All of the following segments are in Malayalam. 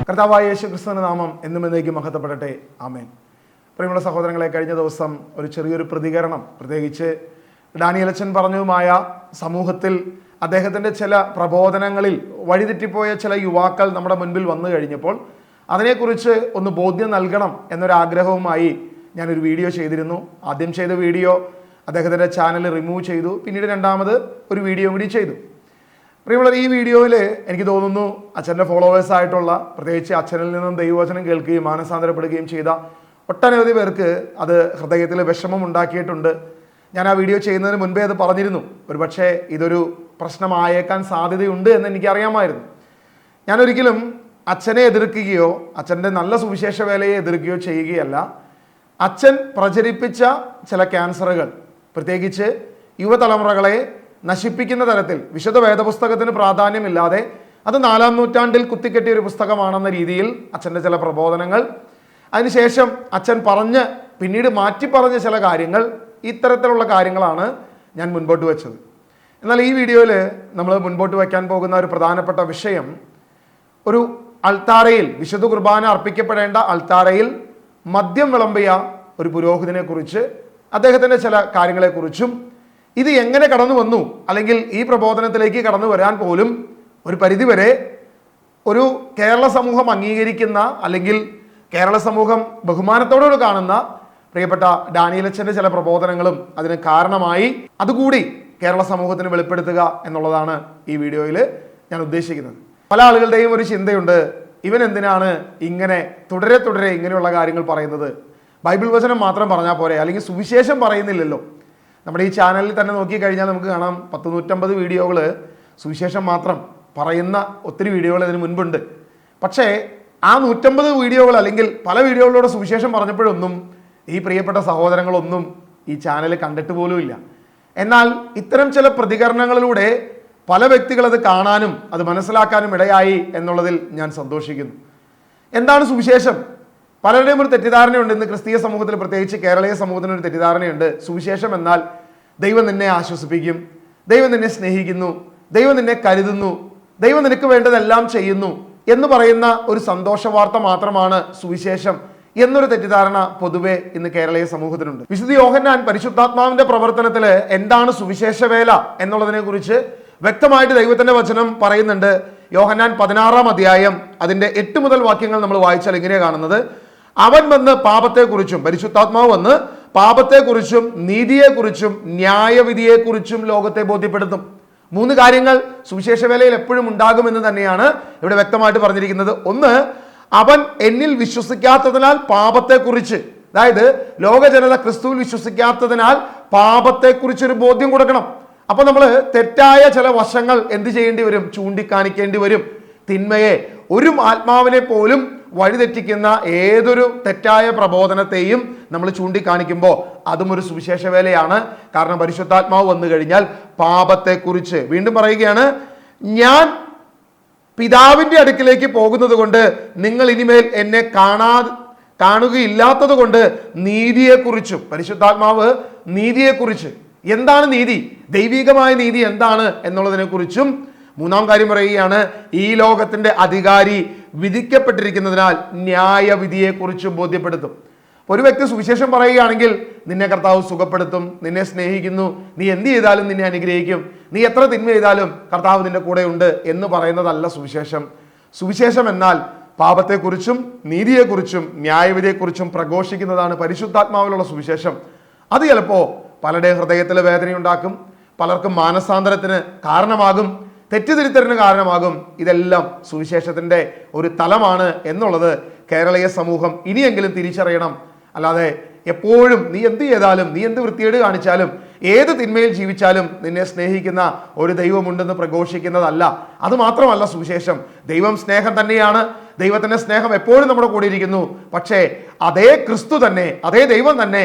കർത്താവായ യേശു ക്രിസ്തുവിന്റെ നാമം എന്നും എന്നേക്കും മഹത്വപ്പെടട്ടെ. ആമേൻ. പ്രിയമുള്ള സഹോദരങ്ങളെ, കഴിഞ്ഞ ദിവസം ഒരു ചെറിയൊരു പ്രതികരണം, പ്രത്യേകിച്ച് ഡാനിയലച്ചൻ പറഞ്ഞതുമായ സമൂഹത്തിൽ അദ്ദേഹത്തിൻ്റെ ചില പ്രബോധനങ്ങളിൽ വഴിതെറ്റിപ്പോയ ചില യുവാക്കൾ നമ്മുടെ മുൻപിൽ വന്നു കഴിഞ്ഞപ്പോൾ അതിനെക്കുറിച്ച് ഒന്ന് ബോധ്യം നൽകണം എന്നൊരാഗ്രഹവുമായി ഞാനൊരു വീഡിയോ ചെയ്തിരുന്നു. ആദ്യം ചെയ്ത വീഡിയോ അദ്ദേഹത്തിൻ്റെ ചാനൽ റിമൂവ് ചെയ്തു. പിന്നീട് രണ്ടാമത് ഒരു വീഡിയോ കൂടി ചെയ്തു. പ്രിയമുള്ളവർ, ഈ വീഡിയോയിൽ എനിക്ക് തോന്നുന്നു അച്ഛൻ്റെ ഫോളോവേഴ്സായിട്ടുള്ള, പ്രത്യേകിച്ച് അച്ഛനിൽ നിന്നും ദൈവവചനം കേൾക്കുകയും മാനസാന്തരപ്പെടുകയും ചെയ്ത ഒട്ടനവധി പേർക്ക് അത് ഹൃദയത്തിൽ വിഷമം ഉണ്ടാക്കിയിട്ടുണ്ട്. ഞാൻ ആ വീഡിയോ ചെയ്യുന്നതിന് മുൻപേ അത് പറഞ്ഞിരുന്നു. ഒരു പക്ഷേ ഇതൊരു പ്രശ്നമായേക്കാൻ സാധ്യതയുണ്ട് എന്ന് എനിക്കറിയാമായിരുന്നു. ഞാനൊരിക്കലും അച്ഛനെ എതിർക്കുകയോ അച്ഛൻ്റെ നല്ല സുവിശേഷ വേലയെ എതിർക്കുകയോ ചെയ്യുകയല്ല. അച്ഛൻ പ്രചരിപ്പിച്ച ചില ക്യാൻസറുകൾ, പ്രത്യേകിച്ച് യുവതലമുറകളെ നശിപ്പിക്കുന്ന തരത്തിൽ വിശുദ്ധ വേദപുസ്തകത്തിന് പ്രാധാന്യമില്ലാതെ അത് 4-ാം നൂറ്റാണ്ടിൽ കുത്തിക്കെട്ടിയ ഒരു പുസ്തകമാണെന്ന രീതിയിൽ അച്ഛൻ്റെ ചില പ്രബോധനങ്ങൾ, അതിനുശേഷം അച്ഛൻ പിന്നീട് മാറ്റി പറഞ്ഞ ചില കാര്യങ്ങൾ, ഇത്തരത്തിലുള്ള കാര്യങ്ങളാണ് ഞാൻ മുൻപോട്ട് വെച്ചത്. എന്നാൽ ഈ വീഡിയോയിൽ നമ്മൾ മുൻപോട്ട് വയ്ക്കാൻ പോകുന്ന ഒരു പ്രധാനപ്പെട്ട വിഷയം, ഒരു അൾത്താരയിൽ, വിശുദ്ധ കുർബാന അർപ്പിക്കപ്പെടേണ്ട അൾത്താരയിൽ മദ്യം വിളമ്പിയ ഒരു പുരോഹിതനെ കുറിച്ച്, അദ്ദേഹത്തിൻ്റെ ചില കാര്യങ്ങളെക്കുറിച്ചും, ഇത് എങ്ങനെ കടന്നു വന്നു, അല്ലെങ്കിൽ ഈ പ്രബോധനത്തിലേക്ക് കടന്നു വരാൻ പോലും ഒരു പരിധിവരെ ഒരു കേരള സമൂഹം അംഗീകരിക്കുന്ന, അല്ലെങ്കിൽ കേരള സമൂഹം ബഹുമാനത്തോടുകൂടി കാണുന്ന പ്രിയപ്പെട്ട ഡാനിയലച്ചൻ്റെ ചില പ്രബോധനങ്ങളും അതിന് കാരണമായി, അതുകൂടി കേരള സമൂഹത്തിന് വെളിപ്പെടുത്തുക എന്നുള്ളതാണ് ഈ വീഡിയോയിൽ ഞാൻ ഉദ്ദേശിക്കുന്നത്. പല ആളുകളുടെയും ഒരു ചിന്തയുണ്ട്, ഇവൻ എന്തിനാണ് ഇങ്ങനെ തുടരെ ഇങ്ങനെയുള്ള കാര്യങ്ങൾ പറയുന്നത്? ബൈബിൾ വചനം മാത്രം പറഞ്ഞാൽ പോരെ, അല്ലെങ്കിൽ സുവിശേഷം പറയുന്നില്ലല്ലോ. നമ്മുടെ ഈ ചാനലിൽ തന്നെ നോക്കിക്കഴിഞ്ഞാൽ നമുക്ക് കാണാം 150 വീഡിയോകൾ സുവിശേഷം മാത്രം പറയുന്ന ഒത്തിരി വീഡിയോകൾ ഇതിന് മുൻപുണ്ട്. പക്ഷേ ആ 150 വീഡിയോകൾ, അല്ലെങ്കിൽ പല വീഡിയോകളിലൂടെ സുവിശേഷം പറഞ്ഞപ്പോഴൊന്നും ഈ പ്രിയപ്പെട്ട സഹോദരങ്ങളൊന്നും ഈ ചാനൽ കണ്ടിട്ട് പോലുമില്ല. എന്നാൽ ഇത്തരം ചില പ്രതികരണങ്ങളിലൂടെ പല വ്യക്തികൾ അത് കാണാനും അത് മനസ്സിലാക്കാനും ഇടയായി എന്നുള്ളതിൽ ഞാൻ സന്തോഷിക്കുന്നു. എന്താണ് സുവിശേഷം? പലരുടെയും ഒരു തെറ്റിദ്ധാരണയുണ്ട്. ഇന്ന് ക്രിസ്തീയ സമൂഹത്തിൽ, പ്രത്യേകിച്ച് കേരളീയ സമൂഹത്തിന് ഒരു തെറ്റിദ്ധാരണയുണ്ട്. സുവിശേഷം എന്നാൽ ദൈവം നിന്നെ ആശ്വസിപ്പിക്കും, ദൈവം നിന്നെ സ്നേഹിക്കുന്നു, ദൈവം നിന്നെ കരുതുന്നു, ദൈവം നിനക്ക് വേണ്ടതെല്ലാം ചെയ്യുന്നു എന്ന് പറയുന്ന ഒരു സന്തോഷ വാർത്ത മാത്രമാണ് സുവിശേഷം എന്നൊരു തെറ്റിദ്ധാരണ പൊതുവെ ഇന്ന് കേരളീയ സമൂഹത്തിനുണ്ട്. വിശുദ്ധ യോഹന്നാൻ പരിശുദ്ധാത്മാവിന്റെ പ്രവർത്തനത്തിൽ എന്താണ് സുവിശേഷ വേല എന്നുള്ളതിനെ കുറിച്ച് വ്യക്തമായിട്ട് ദൈവത്തിന്റെ വചനം പറയുന്നുണ്ട്. യോഹന്നാൻ 16-ാം അധ്യായം അതിന്റെ 8 മുതൽ വാക്യങ്ങൾ നമ്മൾ വായിച്ചാൽ ഇങ്ങനെയാണ് കാണുന്നത്. അവൻ വന്ന് പാപത്തെക്കുറിച്ചും, പരിശുദ്ധാത്മാവ് വന്ന് പാപത്തെക്കുറിച്ചും നീതിയെക്കുറിച്ചും ന്യായവിധിയെക്കുറിച്ചും ലോകത്തെ ബോധ്യപ്പെടുത്തും. 3 കാര്യങ്ങൾ സുവിശേഷ വേലയിൽ എപ്പോഴും ഉണ്ടാകുമെന്ന് തന്നെയാണ് ഇവിടെ വ്യക്തമായിട്ട് പറഞ്ഞിരിക്കുന്നത്. ഒന്ന്, അവൻ എന്നിൽ വിശ്വസിക്കാത്തതിനാൽ പാപത്തെക്കുറിച്ച്, അതായത് ലോക ജനത ക്രിസ്തുവിൽ വിശ്വസിക്കാത്തതിനാൽ പാപത്തെക്കുറിച്ചൊരു ബോധ്യം കൊടുക്കണം. അപ്പൊ നമ്മൾ തെറ്റായ ചില വശങ്ങൾ എന്ത് ചെയ്യേണ്ടി വരും? ചൂണ്ടിക്കാണിക്കേണ്ടി വരും. തിന്മയെ, ഒരു ആത്മാവിനെ പോലും വഴിതെറ്റിക്കുന്ന ഏതൊരു തെറ്റായ പ്രബോധനത്തെയും നമ്മൾ ചൂണ്ടിക്കാണിക്കുമ്പോൾ അതും ഒരു സുവിശേഷ വേലയാണ്. കാരണം പരിശുദ്ധാത്മാവ് വന്നു കഴിഞ്ഞാൽ പാപത്തെക്കുറിച്ച്, വീണ്ടും പറയുകയാണ്, ഞാൻ പിതാവിന്റെ അടുക്കിലേക്ക് പോകുന്നത് കൊണ്ട് നിങ്ങൾ ഇനിമേൽ എന്നെ കാണുകയില്ലാത്തത് കൊണ്ട് നീതിയെക്കുറിച്ചും, പരിശുദ്ധാത്മാവ് നീതിയെക്കുറിച്ച്, എന്താണ് നീതി, ദൈവികമായ നീതി എന്താണ് എന്നുള്ളതിനെ കുറിച്ചും. 3-ാം കാര്യം പറയുകയാണ്, ഈ ലോകത്തിന്റെ അധികാരി വിധിക്കപ്പെട്ടിരിക്കുന്നതിനാൽ ന്യായവിധിയെക്കുറിച്ചും ബോധ്യപ്പെടുത്തും. ഒരു വ്യക്തി സുവിശേഷം പറയുകയാണെങ്കിൽ നിന്നെ കർത്താവ് സുഖപ്പെടുത്തും, നിന്നെ സ്നേഹിക്കുന്നു, നീ എന്ത് ചെയ്താലും നിന്നെ അനുഗ്രഹിക്കും, നീ എത്ര തിന്മ ചെയ്താലും കർത്താവ് നിന്റെ കൂടെ ഉണ്ട് എന്ന് പറയുന്നതല്ല സുവിശേഷം. സുവിശേഷം എന്നാൽ പാപത്തെക്കുറിച്ചും നീതിയെക്കുറിച്ചും ന്യായവിധിയെക്കുറിച്ചും പ്രഘോഷിക്കുന്നതാണ് പരിശുദ്ധാത്മാവിലുള്ള സുവിശേഷം. അത് ചിലപ്പോൾ പലരുടെ ഹൃദയത്തിൽ വേദനയുണ്ടാക്കും, പലർക്കും മാനസാന്തരത്തിന് കാരണമാകും, തെറ്റിതിരുത്തലിന് കാരണമാകും. ഇതെല്ലാം സുവിശേഷത്തിൻ്റെ ഒരു തലമാണ് എന്നുള്ളത് കേരളീയ സമൂഹം ഇനിയെങ്കിലും തിരിച്ചറിയണം. അല്ലാതെ എപ്പോഴും നീ എന്ത് ചെയ്താലും, നീ എന്ത് വൃത്തികേട് കാണിച്ചാലും, ഏത് തിന്മയിൽ ജീവിച്ചാലും നിന്നെ സ്നേഹിക്കുന്ന ഒരു ദൈവമുണ്ടെന്ന് പ്രഘോഷിക്കുന്നതല്ല. അത് മാത്രമല്ല സുവിശേഷം. ദൈവം സ്നേഹം തന്നെയാണ്, ദൈവത്തിൻ്റെ സ്നേഹം എപ്പോഴും നമ്മുടെ കൂടെ ഇരിക്കുന്നു. പക്ഷേ അതേ ക്രിസ്തു തന്നെ, അതേ ദൈവം തന്നെ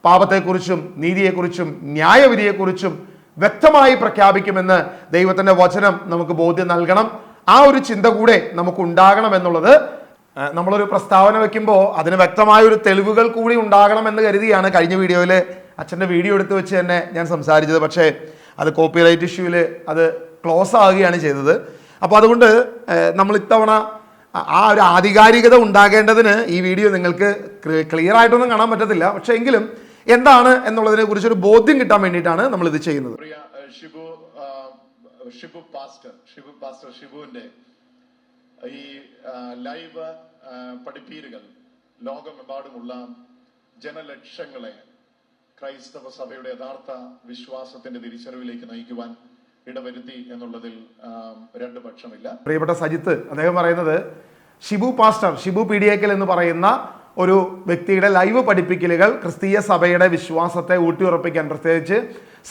പാപത്തെക്കുറിച്ചും നീതിയെക്കുറിച്ചും ന്യായവിധിയെക്കുറിച്ചും വ്യക്തമായി പ്രഖ്യാപിക്കുമെന്ന് ദൈവത്തിൻ്റെ വചനം നമുക്ക് ബോധ്യം നൽകണം. ആ ഒരു ചിന്ത കൂടെ നമുക്ക് ഉണ്ടാകണം എന്നുള്ളത്, നമ്മളൊരു പ്രസ്താവന വെക്കുമ്പോൾ അതിന് വ്യക്തമായ ഒരു തെളിവുകൾ കൂടി ഉണ്ടാകണമെന്ന് കരുതിയാണ് കഴിഞ്ഞ വീഡിയോയിൽ അച്ഛൻ്റെ വീഡിയോ എടുത്ത് വെച്ച് തന്നെ ഞാൻ സംസാരിച്ചത്. പക്ഷേ അത് കോപ്പിറൈറ്റ് ഇഷ്യൂവിൽ അത് ക്ലോസ് ആവുകയാണ് ചെയ്തത്. അപ്പോൾ അതുകൊണ്ട് നമ്മൾ ഇത്തവണ ആ ഒരു ആധികാരികത ഉണ്ടാകേണ്ടതിന് ഈ വീഡിയോ നിങ്ങൾക്ക് ക്ലിയർ ആയിട്ടൊന്നും കാണാൻ പറ്റത്തില്ല. പക്ഷേ എങ്കിലും എന്താണ് എന്നുള്ളതിനെ കുറിച്ചൊരു ബോധ്യം കിട്ടാൻ വേണ്ടിയിട്ടാണ് നമ്മൾ ഇത് ചെയ്യുന്നത്. ഷിബുവിന്റെ ഈ ലൈവ് പഠിപ്പീരുകൾ ലോകമെമ്പാടുമുള്ള ജനലക്ഷങ്ങളെ ക്രൈസ്തവ സഭയുടെ യഥാർത്ഥ വിശ്വാസത്തിന്റെ തിരിച്ചറിവിലേക്ക് നയിക്കുവാൻ ഇടവരുത്തി എന്നുള്ളതിൽ രണ്ടു പക്ഷമില്ല. പ്രിയപ്പെട്ട സജിത്ത് അദ്ദേഹം പറയുന്നത് ഷിബു പീഡിയേക്കൽ എന്ന് പറയുന്ന ഒരു വ്യക്തിയുടെ ലൈവ് പഠിപ്പിക്കലുകൾ ക്രിസ്തീയ സഭയുടെ വിശ്വാസത്തെ ഊട്ടിയുറപ്പിക്കാൻ, പ്രത്യേകിച്ച്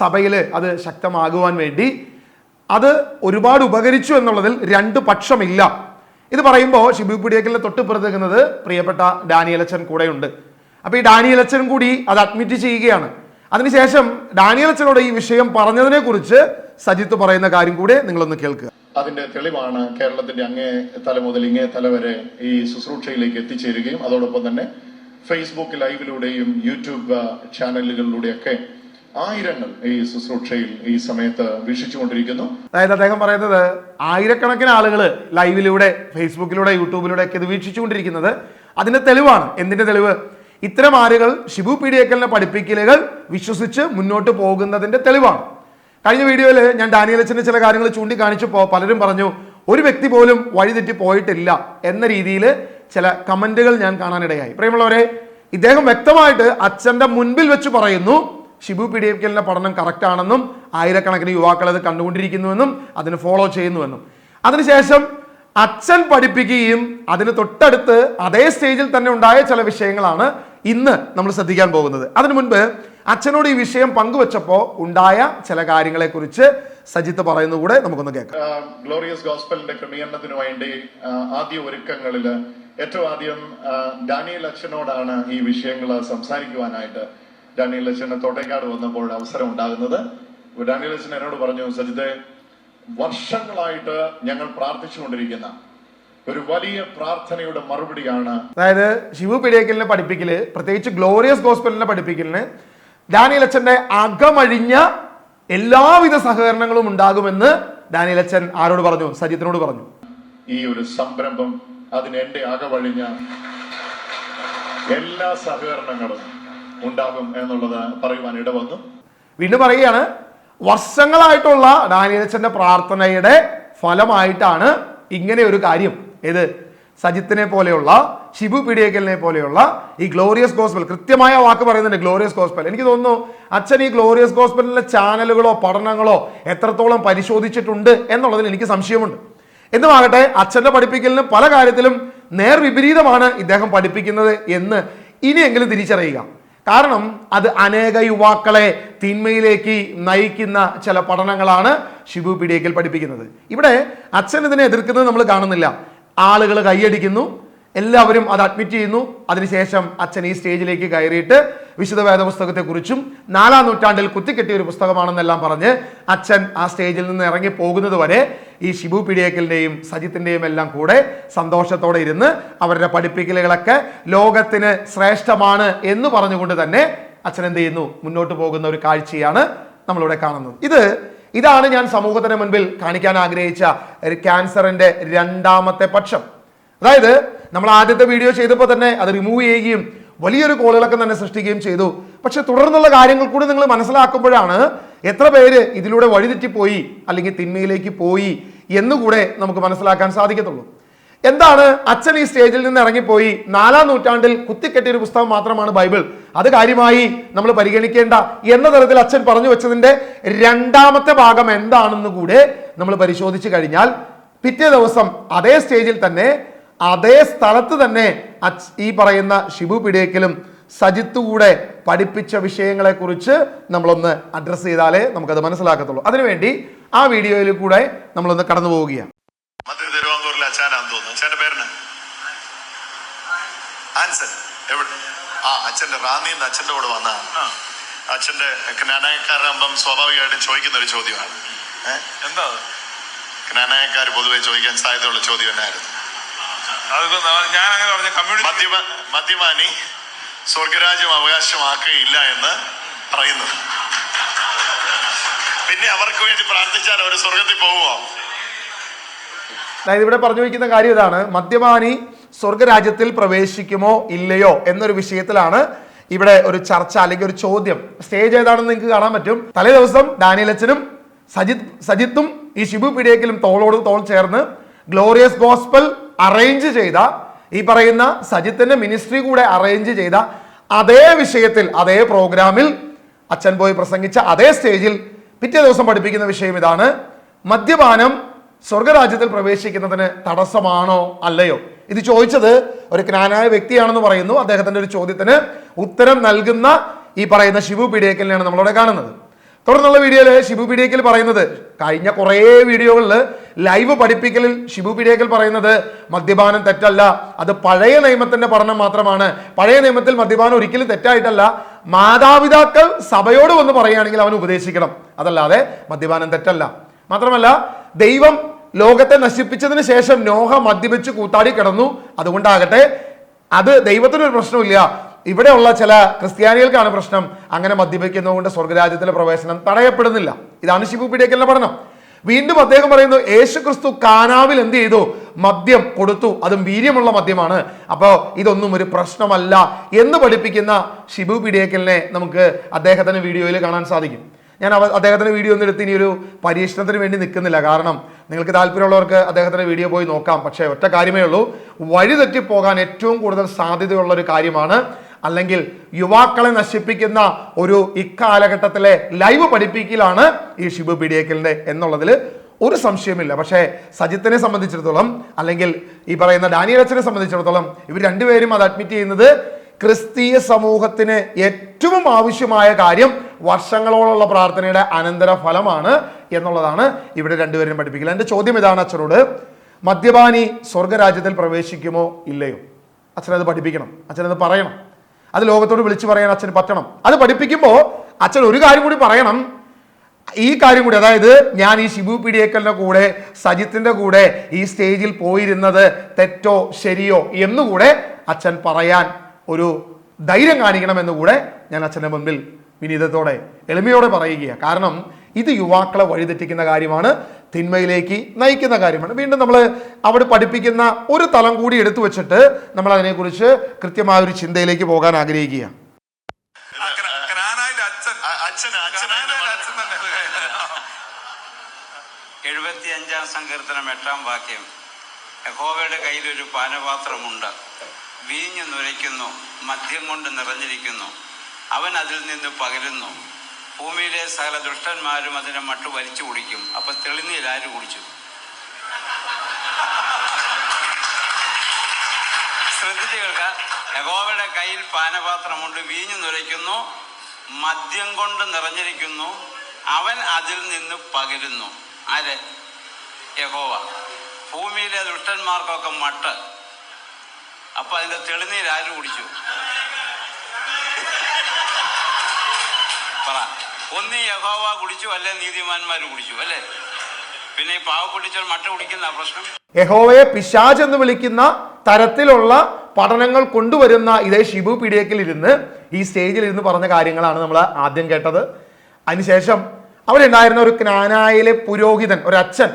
സഭയിൽ അത് ശക്തമാകുവാൻ വേണ്ടി അത് ഒരുപാട് ഉപകരിച്ചു എന്നുള്ളതിൽ രണ്ടു പക്ഷമില്ല. ഇത് പറയുമ്പോൾ ഷിബു പീഡിയേക്കലിനെ തൊട്ട് നിൽക്കുന്നത് പ്രിയപ്പെട്ട ഡാനിയലച്ചൻ കൂടെയുണ്ട്. അപ്പോൾ ഈ ഡാനിയലച്ചൻ കൂടി അത് അഡ്മിറ്റ് ചെയ്യുകയാണ്. അതിനുശേഷം ഡാനിയലച്ചനോട് ഈ വിഷയം പറഞ്ഞതിനെ കുറിച്ച് സജിത്ത് പറയുന്ന കാര്യം കൂടെ നിങ്ങളൊന്ന് കേൾക്കുക. അതിന്റെ തെളിവാണ് കേരളത്തിന്റെ അങ്ങേ തല മുതൽ ഇങ്ങേ തല വരെ ഈ ശുശ്രൂഷയിലേക്ക് എത്തിച്ചേരുകയും അതോടൊപ്പം തന്നെ ഫേസ്ബുക്ക് ലൈവിലൂടെയും യൂട്യൂബ് ചാനലുകളിലൂടെയൊക്കെ ആയിരങ്ങൾ ഈ ശുശ്രൂഷയിൽ ഈ സമയത്ത് വീക്ഷിച്ചുകൊണ്ടിരിക്കുന്നു. അതായത് അദ്ദേഹം പറയുന്നത് ആയിരക്കണക്കിന് ആളുകൾ ലൈവിലൂടെ, ഫേസ്ബുക്കിലൂടെ, യൂട്യൂബിലൂടെ ഒക്കെ ഇത് വീക്ഷിച്ചുകൊണ്ടിരിക്കുന്നത് അതിന്റെ തെളിവാണ്. എന്തിന്റെ തെളിവ്? ഇത്തരം ആളുകൾ ഷിബു പീഡിയേക്കലിന്റെ പഠിപ്പിക്കലുകൾ വിശ്വസിച്ച് മുന്നോട്ട് പോകുന്നതിന്റെ തെളിവാണ്. കഴിഞ്ഞ വീഡിയോയിൽ ഞാൻ ഡാനിയലച്ചന്റെ ചില കാര്യങ്ങൾ ചൂണ്ടിക്കാണിച്ചപ്പോൾ പലരും പറഞ്ഞു ഒരു വ്യക്തി പോലും വഴിതെറ്റി പോയിട്ടില്ല എന്ന രീതിയിൽ ചില കമന്റുകൾ ഞാൻ കാണാനിടയായി. പ്രിയമുള്ളവരെ, ഇദ്ദേഹം വ്യക്തമായിട്ട് അച്ഛന്റെ മുൻപിൽ വെച്ച് പറയുന്നു ഷിബു പീഡിയേക്കലിന്റെ പഠനം കറക്റ്റ് ആണെന്നും ആയിരക്കണക്കിന് യുവാക്കൾ അത് കണ്ടുകൊണ്ടിരിക്കുന്നുവെന്നും അതിന് ഫോളോ ചെയ്യുന്നുവെന്നും. അതിനുശേഷം അച്ഛൻ പഠിപ്പിക്കുകയും അതിന് തൊട്ടടുത്ത് അതേ സ്റ്റേജിൽ തന്നെ ഉണ്ടായ ചില വിഷയങ്ങളാണ് ഇന്ന് നമ്മൾ ശ്രദ്ധിക്കാൻ പോകുന്നത്. അതിനു മുൻപ് അച്ഛനോട് ഈ വിഷയം പങ്കുവച്ചപ്പോൾ ഉണ്ടായ ചില കാര്യങ്ങളെ കുറിച്ച് സജിത്ത് പറയുന്നത് കൂടെ നമുക്കൊന്ന് കേൾക്കാം. ഗ്ലോറിയസ് ഗോസ്പലിന്റെ ക്രമീകരണത്തിന് വേണ്ടി ആദ്യ ഒരുക്കങ്ങളിൽ ഏറ്റവും ആദ്യം ഡാനിയൽ അച്ഛനോടാണ് ഈ വിഷയങ്ങൾ സംസാരിക്കുവാനായിട്ട് ഡാനിയൽ അച്ഛന് തോട്ടേക്കാട് വന്നപ്പോൾ അവസരം ഉണ്ടാകുന്നത്. ഡാനിയൽ അച്ഛൻ എന്നോട് പറഞ്ഞു, സജിത്തെ, വർഷങ്ങളായിട്ട് ഞങ്ങൾ പ്രാർത്ഥിച്ചുകൊണ്ടിരിക്കുന്ന ഒരു വലിയ പ്രാർത്ഥനയുടെ മറുപടിയാണ്. അതായത് ഷിബു പീഡിയേക്കലിനെ പഠിപ്പിക്കല്, പ്രത്യേകിച്ച് ഗ്ലോറിയസ് ഗോസ്പലിനെ പഠിപ്പിക്കലിന് ഡാനിയൽ അച്ഛന്റെ അകമഴിഞ്ഞ എല്ലാവിധ സഹകരണങ്ങളും ഉണ്ടാകുമെന്ന് ഡാനിയൽ അച്ഛൻ ആരോട് പറഞ്ഞു? സജിത്തിനോട് പറഞ്ഞു. ഈ ഒരു സംരംഭം അതിന് എന്റെ അകമഴിഞ്ഞ എല്ലാ സഹകരണങ്ങളും ഉണ്ടാകും എന്നുള്ളത് പറയുവാൻ ഇടവന്നു. വീണ്ടും പറയുകയാണ്, വർഷങ്ങളായിട്ടുള്ള ഡാനിയലച്ചന്റെ പ്രാർത്ഥനയുടെ ഫലമായിട്ടാണ് ഇങ്ങനെ ഒരു കാര്യം. ഏത്? സജിത്തിനെ പോലെയുള്ള, ഷിബു പീഡിയേക്കലിനെ പോലെയുള്ള ഈ ഗ്ലോറിയസ് ഗോസ്പൽ, കൃത്യമായ വാക്ക് പറയുന്നുണ്ട് ഗ്ലോറിയസ് ഗോസ്പൽ. എനിക്ക് തോന്നുന്നു അച്ഛൻ ഈ ഗ്ലോറിയസ് ഗോസ്പലിന്റെ ചാനലുകളോ പഠനങ്ങളോ എത്രത്തോളം പരിശോധിച്ചിട്ടുണ്ട് എന്നുള്ളതിൽ എനിക്ക് സംശയമുണ്ട്. എന്നുമാകട്ടെ, അച്ഛന്റെ പഠിപ്പിക്കലിന് പല കാര്യത്തിലും നേർവിപരീതമാണ് ഇദ്ദേഹം പഠിപ്പിക്കുന്നത് എന്ന് ഇനിയെങ്കിലും തിരിച്ചറിയുക. കാരണം അത് അനേക യുവാക്കളെ തിന്മയിലേക്ക് നയിക്കുന്ന ചില പഠനങ്ങളാണ് ഷിബു പീഡിയേക്കൽ പഠിപ്പിക്കുന്നത്. ഇവിടെ അച്ഛൻ ഇതിനെ എതിർക്കുന്നത് നമ്മൾ കാണുന്നില്ല. ആളുകൾ കൈയടിക്കുന്നു, എല്ലാവരും അത് അഡ്മിറ്റ് ചെയ്യുന്നു. അതിനുശേഷം അച്ഛൻ ഈ സ്റ്റേജിലേക്ക് കയറിയിട്ട് വിശുദ്ധ വേദപുസ്തകത്തെക്കുറിച്ചും 4-ാം നൂറ്റാണ്ടിൽ കുത്തിക്കെട്ടിയ ഒരു പുസ്തകമാണെന്നെല്ലാം പറഞ്ഞ് അച്ഛൻ ആ സ്റ്റേജിൽ നിന്ന് ഇറങ്ങി പോകുന്നത് വരെ ഈ ഷിബു പീഡിയേക്കലിന്റെയും സജിത്തിന്റെയും എല്ലാം കൂടെ സന്തോഷത്തോടെ ഇരുന്ന് അവരുടെ പഠിപ്പിക്കലുകളൊക്കെ ലോകത്തിന് ശ്രേഷ്ഠമാണ് എന്ന് പറഞ്ഞുകൊണ്ട് തന്നെ അച്ഛൻ എന്ത് ചെയ്യുന്നു? മുന്നോട്ട് പോകുന്ന ഒരു കാഴ്ചയാണ് നമ്മളിവിടെ കാണുന്നത്. ഇതാണ് ഞാൻ സമൂഹത്തിന് മുൻപിൽ കാണിക്കാൻ ആഗ്രഹിച്ച ഒരു ക്യാൻസറിന്റെ രണ്ടാമത്തെ പക്ഷം. അതായത് നമ്മൾ ആദ്യത്തെ വീഡിയോ ചെയ്തപ്പോൾ തന്നെ അത് റിമൂവ് ചെയ്യുകയും വലിയൊരു കോളുകളൊക്കെ തന്നെ സൃഷ്ടിക്കുകയും ചെയ്തു. പക്ഷെ തുടർന്നുള്ള കാര്യങ്ങൾ കൂടി നിങ്ങൾ മനസ്സിലാക്കുമ്പോഴാണ് എത്ര പേര് ഇതിലൂടെ വഴിതെറ്റിപ്പോയി അല്ലെങ്കിൽ തിന്മയിലേക്ക് പോയി എന്നുകൂടെ നമുക്ക് മനസ്സിലാക്കാൻ സാധിക്കത്തുള്ളൂ. എന്താണ് അച്ഛൻ ഈ സ്റ്റേജിൽ നിന്ന് ഇറങ്ങിപ്പോയി? 4-ാം നൂറ്റാണ്ടിൽ കുത്തിക്കെട്ടിയ ഒരു പുസ്തകം മാത്രമാണ് ബൈബിൾ, അത് കാര്യമായി നമ്മൾ പരിഗണിക്കേണ്ട എന്ന തരത്തിൽ അച്ഛൻ പറഞ്ഞു വെച്ചതിന്റെ രണ്ടാമത്തെ ഭാഗം എന്താണെന്ന് കൂടെ നമ്മൾ പരിശോധിച്ചു കഴിഞ്ഞാൽ പിറ്റേ ദിവസം അതേ സ്റ്റേജിൽ തന്നെ അതേ സ്ഥലത്ത് തന്നെ ഈ പറയുന്ന ഷിബു പീഡിയേക്കലും സജിത്ത് കൂടെ പഠിപ്പിച്ച വിഷയങ്ങളെ കുറിച്ച് നമ്മളൊന്ന് അഡ്രസ് ചെയ്താലേ നമുക്കത് മനസ്സിലാക്കത്തുള്ളൂ. അതിനുവേണ്ടി ആ വീഡിയോയിൽ കൂടെ നമ്മളൊന്ന് കടന്നു പോവുകയാണ്. അച്ഛനാന്ന് തോന്നുന്നു. അച്ഛന്റെ പേരിന് ആൻസർ എവിടെ? അച്ഛന്റെ റാന്നിന്ന് അച്ഛന്റെ കൂടെ വന്നതാണ്. അച്ഛന്റെ ക്നാനായക്കാരാകുമ്പം സ്വാഭാവികമായിട്ടും ചോദിക്കുന്ന ഒരു ചോദ്യമാണ്. എന്താ ക്നാനായക്കാർ പൊതുവെ ചോദിക്കാൻ സാധ്യതയുള്ള ചോദ്യം എന്നായിരുന്നു? മദ്യപാനി സ്വർഗരാജ്യം അവകാശമാക്കുകയില്ല എന്ന് പറയുന്നത്. പിന്നെ അവർക്ക് വേണ്ടി പ്രാർത്ഥിച്ചാൽ അവർ സ്വർഗത്തിൽ പോവുമോ? അതായത് ഇവിടെ പറഞ്ഞു വയ്ക്കുന്ന കാര്യം ഇതാണ്, മദ്യപാനി സ്വർഗരാജ്യത്തിൽ പ്രവേശിക്കുമോ ഇല്ലയോ എന്നൊരു വിഷയത്തിലാണ് ഇവിടെ ഒരു ചർച്ച അല്ലെങ്കിൽ ഒരു ചോദ്യം. സ്റ്റേജ് ഏതാണെന്ന് നിങ്ങൾക്ക് കാണാൻ പറ്റും. തലേ ദിവസം ഡാനിയൽ അച്ഛനും സജിത്തും ഈ ഷിബു പീഡിയക്കലും തോളോട് തോൾ ചേർന്ന് ഗ്ലോറിയസ് ഗോസ്പൽ അറേഞ്ച് ചെയ്ത, ഈ പറയുന്ന സജിത്തിന്റെ മിനിസ്ട്രി കൂടെ അറേഞ്ച് ചെയ്ത അതേ വിഷയത്തിൽ, അതേ പ്രോഗ്രാമിൽ അച്ഛൻ പോയി പ്രസംഗിച്ച അതേ സ്റ്റേജിൽ പിറ്റേ ദിവസം പഠിപ്പിക്കുന്ന വിഷയം ഇതാണ്: മദ്യപാനം സ്വർഗരാജ്യത്തിൽ പ്രവേശിക്കുന്നതിന് തടസ്സമാണോ അല്ലയോ? ഇത് ചോദിച്ചത് ഒരു ജ്ഞാനായ വ്യക്തിയാണെന്ന് പറയുന്നു. അദ്ദേഹത്തിന്റെ ഒരു ചോദ്യത്തിന് ഉത്തരം നൽകുന്ന ഈ പറയുന്ന ഷിബു പീഡിയക്കലിനെയാണ് നമ്മളിവിടെ കാണുന്നത്. തുടർന്നുള്ള വീഡിയോയിൽ ഷിബു പീഡിയക്കൽ പറയുന്നത്, കഴിഞ്ഞ കുറേ വീഡിയോകളിൽ ലൈവ് പഠിപ്പിക്കലിൽ ഷിബു പീഡിയക്കൽ പറയുന്നത് മദ്യപാനം തെറ്റല്ല, അത് പഴയ നിയമത്തിന്റെ പഠനം മാത്രമാണ്. പഴയ നിയമത്തിൽ മദ്യപാനം ഒരിക്കലും തെറ്റായിട്ടല്ല. മാതാപിതാക്കൾ സഭയോട് വന്ന് പറയുകയാണെങ്കിൽ അവൻ ഉപദേശിക്കണം, അതല്ലാതെ മദ്യപാനം തെറ്റല്ല. മാത്രമല്ല, ദൈവം ലോകത്തെ നശിപ്പിച്ചതിന് ശേഷം നോഹ മദ്യപിച്ച് കൂത്താടി കിടന്നു, അതുകൊണ്ടാകട്ടെ അത് ദൈവത്തിനൊരു പ്രശ്നമില്ല. ഇവിടെയുള്ള ചില ക്രിസ്ത്യാനികൾക്കാണ് പ്രശ്നം. അങ്ങനെ മദ്യപിക്കുന്നതുകൊണ്ട് സ്വർഗരാജ്യത്തിലെ പ്രവേശനം തടയപ്പെടുന്നില്ല. ഇതാണ് ഷിബു പീഡിയക്കലിന്റെ പഠനം. വീണ്ടും അദ്ദേഹം പറയുന്നു, യേശു ക്രിസ്തു കാനാവിൽ എന്ത് ചെയ്തു? മദ്യം കൊടുത്തു, അതും വീര്യമുള്ള മദ്യമാണ്. അപ്പോൾ ഇതൊന്നും ഒരു പ്രശ്നമല്ല എന്ന് പഠിപ്പിക്കുന്ന ഷിബു പീഡിയക്കലിനെ നമുക്ക് അദ്ദേഹത്തിന്റെ വീഡിയോയിൽ കാണാൻ സാധിക്കും. ഞാൻ അദ്ദേഹത്തിന്റെ വീഡിയോ ഒന്നും എടുത്ത് ഇനി ഒരു പരീക്ഷണത്തിന് വേണ്ടി നിൽക്കുന്നില്ല. കാരണം നിങ്ങൾക്ക് താല്പര്യമുള്ളവർക്ക് അദ്ദേഹത്തിന്റെ വീഡിയോ പോയി നോക്കാം. പക്ഷേ ഒറ്റ കാര്യമേ ഉള്ളൂ, വഴിതെറ്റിപ്പോകാൻ ഏറ്റവും കൂടുതൽ സാധ്യതയുള്ള ഒരു കാര്യമാണ്, അല്ലെങ്കിൽ യുവാക്കളെ നശിപ്പിക്കുന്ന ഒരു ഇക്കാലഘട്ടത്തിലെ ലൈവ് പഠിപ്പിക്കലാണ് ഈ ഷിബു പീഡിയക്കലിന്റെ എന്നുള്ളതിൽ ഒരു സംശയമില്ല. പക്ഷേ സജിത്തിനെ സംബന്ധിച്ചിടത്തോളം, അല്ലെങ്കിൽ ഈ പറയുന്ന ഡാനിയൽ അച്ഛനെ സംബന്ധിച്ചിടത്തോളം, ഇവർ രണ്ടുപേരും അത് അഡ്മിറ്റ് ചെയ്യുന്നത് ക്രിസ്തീയ സമൂഹത്തിന് ഏറ്റവും ആവശ്യമായ കാര്യം വർഷങ്ങളോളമുള്ള പ്രാർത്ഥനയുടെ അനന്തര ഫലമാണ് എന്നുള്ളതാണ് ഇവിടെ രണ്ടുപേരും പഠിപ്പിക്കുന്നത്. എൻ്റെ ചോദ്യം ഇതാണ് അച്ഛനോട്: മദ്യപാനി സ്വർഗരാജ്യത്തിൽ പ്രവേശിക്കുമോ ഇല്ലയോ? അച്ഛനത് പഠിപ്പിക്കണം, അച്ഛനത് പറയണം, അത് ലോകത്തോട് വിളിച്ചു പറയാൻ അച്ഛന് പറ്റണം. അത് പഠിപ്പിക്കുമ്പോൾ അച്ഛൻ ഒരു കാര്യം കൂടി പറയണം, ഈ കാര്യം കൂടി, അതായത് ഞാൻ ഈ ഷിബു പീഡിയക്കലിന്റെ കൂടെ സജിത്തിന്റെ കൂടെ ഈ സ്റ്റേജിൽ പോയിരുന്നത് തെറ്റോ ശരിയോ എന്നുകൂടെ അച്ഛൻ പറയാൻ ഒരു ധൈര്യം കാണിക്കണമെന്നുകൂടെ ഞാൻ അച്ഛൻ്റെ മുൻപിൽ വിനീതത്തോടെ എളിമയോടെ പറയുകയാണ്. കാരണം ഇത് യുവാക്കളെ വഴിതെറ്റിക്കുന്ന കാര്യമാണ്, തിന്മയിലേക്ക് നയിക്കുന്ന കാര്യമാണ്. വീണ്ടും നമ്മൾ അവിടെ പഠിപ്പിക്കുന്ന ഒരു തലം കൂടി എടുത്തു വെച്ചിട്ട് നമ്മൾ അതിനെക്കുറിച്ച് കൃത്യമായ ഒരു ചിന്തയിലേക്ക് പോകാൻ ആഗ്രഹിക്കുകയാണ്. 75-ാം സങ്കീർത്തനം 8-ാം വാക്യം: യഹോവയുടെ കയ്യിലൊരു പാനപാത്രമുണ്ട്, വീഞ്ഞു നുരയ്ക്കുന്നു, മദ്യം കൊണ്ട് നിറഞ്ഞിരിക്കുന്നു, അവൻ അതിൽ നിന്ന് പകരുന്നു. ഭൂമിയിലെ സകല ദുഷ്ടന്മാരും അതിനെ മട്ടു വലിച്ചു കുടിക്കും. അപ്പൊ തെളിനീർ ആര് കുടിച്ചു? ശ്രദ്ധിച്ചു കേൾക്ക. യഹോവയുടെ കയ്യിൽ പാനപാത്രമുണ്ട്, വീഞ്ഞു നുരയ്ക്കുന്നു, മദ്യം കൊണ്ട് നിറഞ്ഞിരിക്കുന്നു, അവൻ അതിൽ നിന്ന് പകരുന്നു. ആര്? യഹോവ. ഭൂമിയിലെ ദുഷ്ടന്മാർക്കൊക്കെ മട്ട്. അപ്പൊ അതിന്റെ തെളിനീർ ആര് കുടിച്ചു? പറ. ഒന്നീ യഹോവ കുടിച്ചു, അല്ലെ നീതിമാന്മാര് കുടിച്ചു, അല്ലേ? പിന്നെ ഈ പാവക്കുടിച്ചാൽ മട്ട കുടിക്കുന്ന പ്രശ്നം. യഹോവയെ പിശാച് എന്ന് വിളിക്കുന്ന തരത്തിലുള്ള പഠനങ്ങൾ കൊണ്ടുവരുന്ന ഇതേ ഷിബു പീഡിയക്കൽ ഇരുന്ന് ഈ സ്റ്റേജിൽ ഇരുന്ന് പറഞ്ഞ കാര്യങ്ങളാണ് നമ്മൾ ആദ്യം കേട്ടത്. അതിനുശേഷം അവിടെ ഉണ്ടായിരുന്ന ഒരു ക്നാനായിലെ പുരോഹിതൻ, ഒരു അച്ഛൻ,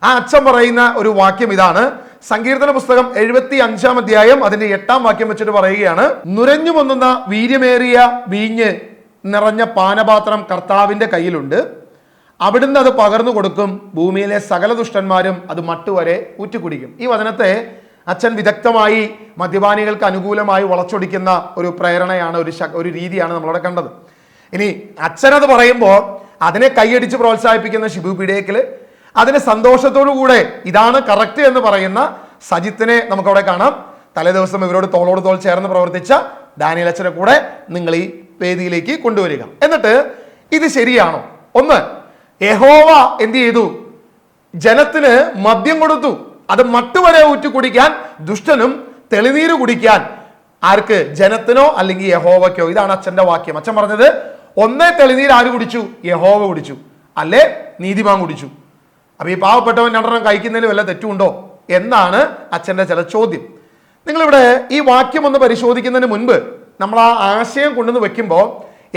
ആ അച്ഛൻ പറയുന്ന ഒരു വാക്യം ഇതാണ്. സങ്കീർത്തന പുസ്തകം 75-ാം അധ്യായം അതിന്റെ 8-ാം വാക്യം വെച്ചിട്ട് പറയുകയാണ്: നുരഞ്ഞു പൊന്നുന്ന വീര്യമേറിയ വീഞ്ഞ് നിറഞ്ഞ പാനപാത്രം കർത്താവിന്റെ കയ്യിലുണ്ട്, അവിടുന്ന് അത് പകർന്നു കൊടുക്കും, ഭൂമിയിലെ സകല ദുഷ്ടന്മാരും അത് മട്ടുവരെ ഊറ്റിക്കുടിക്കും. ഈ വചനത്തെ അച്ഛൻ വിദഗ്ധമായി മദ്യപാനികൾക്ക് അനുകൂലമായി വളച്ചൊടിക്കുന്ന ഒരു പ്രേരണയാണ്, ഒരു രീതിയാണ് നമ്മളവിടെ കണ്ടത്. ഇനി അച്ഛനത് പറയുമ്പോൾ അതിനെ കൈയടിച്ച് പ്രോത്സാഹിപ്പിക്കുന്ന ഷിബു പീഡിയക്കൽ, അതിന് സന്തോഷത്തോടു കൂടെ ഇതാണ് കറക്റ്റ് എന്ന് പറയുന്ന സജിത്തിനെ നമുക്കവിടെ കാണാം. തലേ ദിവസം ഇവരോട് തോളോട് തോൾ ചേർന്ന് പ്രവർത്തിച്ച ഡാനിയൽ അച്ഛനെ കൂടെ നിങ്ങൾ ഈ വേദിയിലേക്ക് കൊണ്ടുവരിക. എന്നിട്ട് ഇത് ശരിയാണോ? ഒന്ന്, യഹോവ എന്ത് ചെയ്തു? ജനത്തിന് മദ്യം കൊടുത്തു, അത് മട്ടുവരെ ഊറ്റി കുടിക്കാൻ, ദുഷ്ടനും തെളിനീര് കുടിക്കാൻ. ആർക്ക്? ജനത്തിനോ അല്ലെങ്കിൽ യഹോവയ്ക്കോ? ഇതാണ് അച്ഛന്റെ വാക്യം. അച്ഛൻ പറഞ്ഞത്, ഒന്നേ തെളിനീര് ആര് കുടിച്ചു? യഹോവ കുടിച്ചു, അല്ലേ നീതിമാൻ കുടിച്ചു. അപ്പൊ ഈ പാവപ്പെട്ടവൻ രണ്ടെണ്ണം കഴിക്കുന്നതിന് വല്ല തെറ്റുണ്ടോ എന്നാണ് അച്ഛന്റെ ചില ചോദ്യം. നിങ്ങളിവിടെ ഈ വാക്യം ഒന്ന് പരിശോധിക്കുന്നതിന് മുൻപ് നമ്മൾ ആ ആശയം കൊണ്ടുവന്ന് വെക്കുമ്പോൾ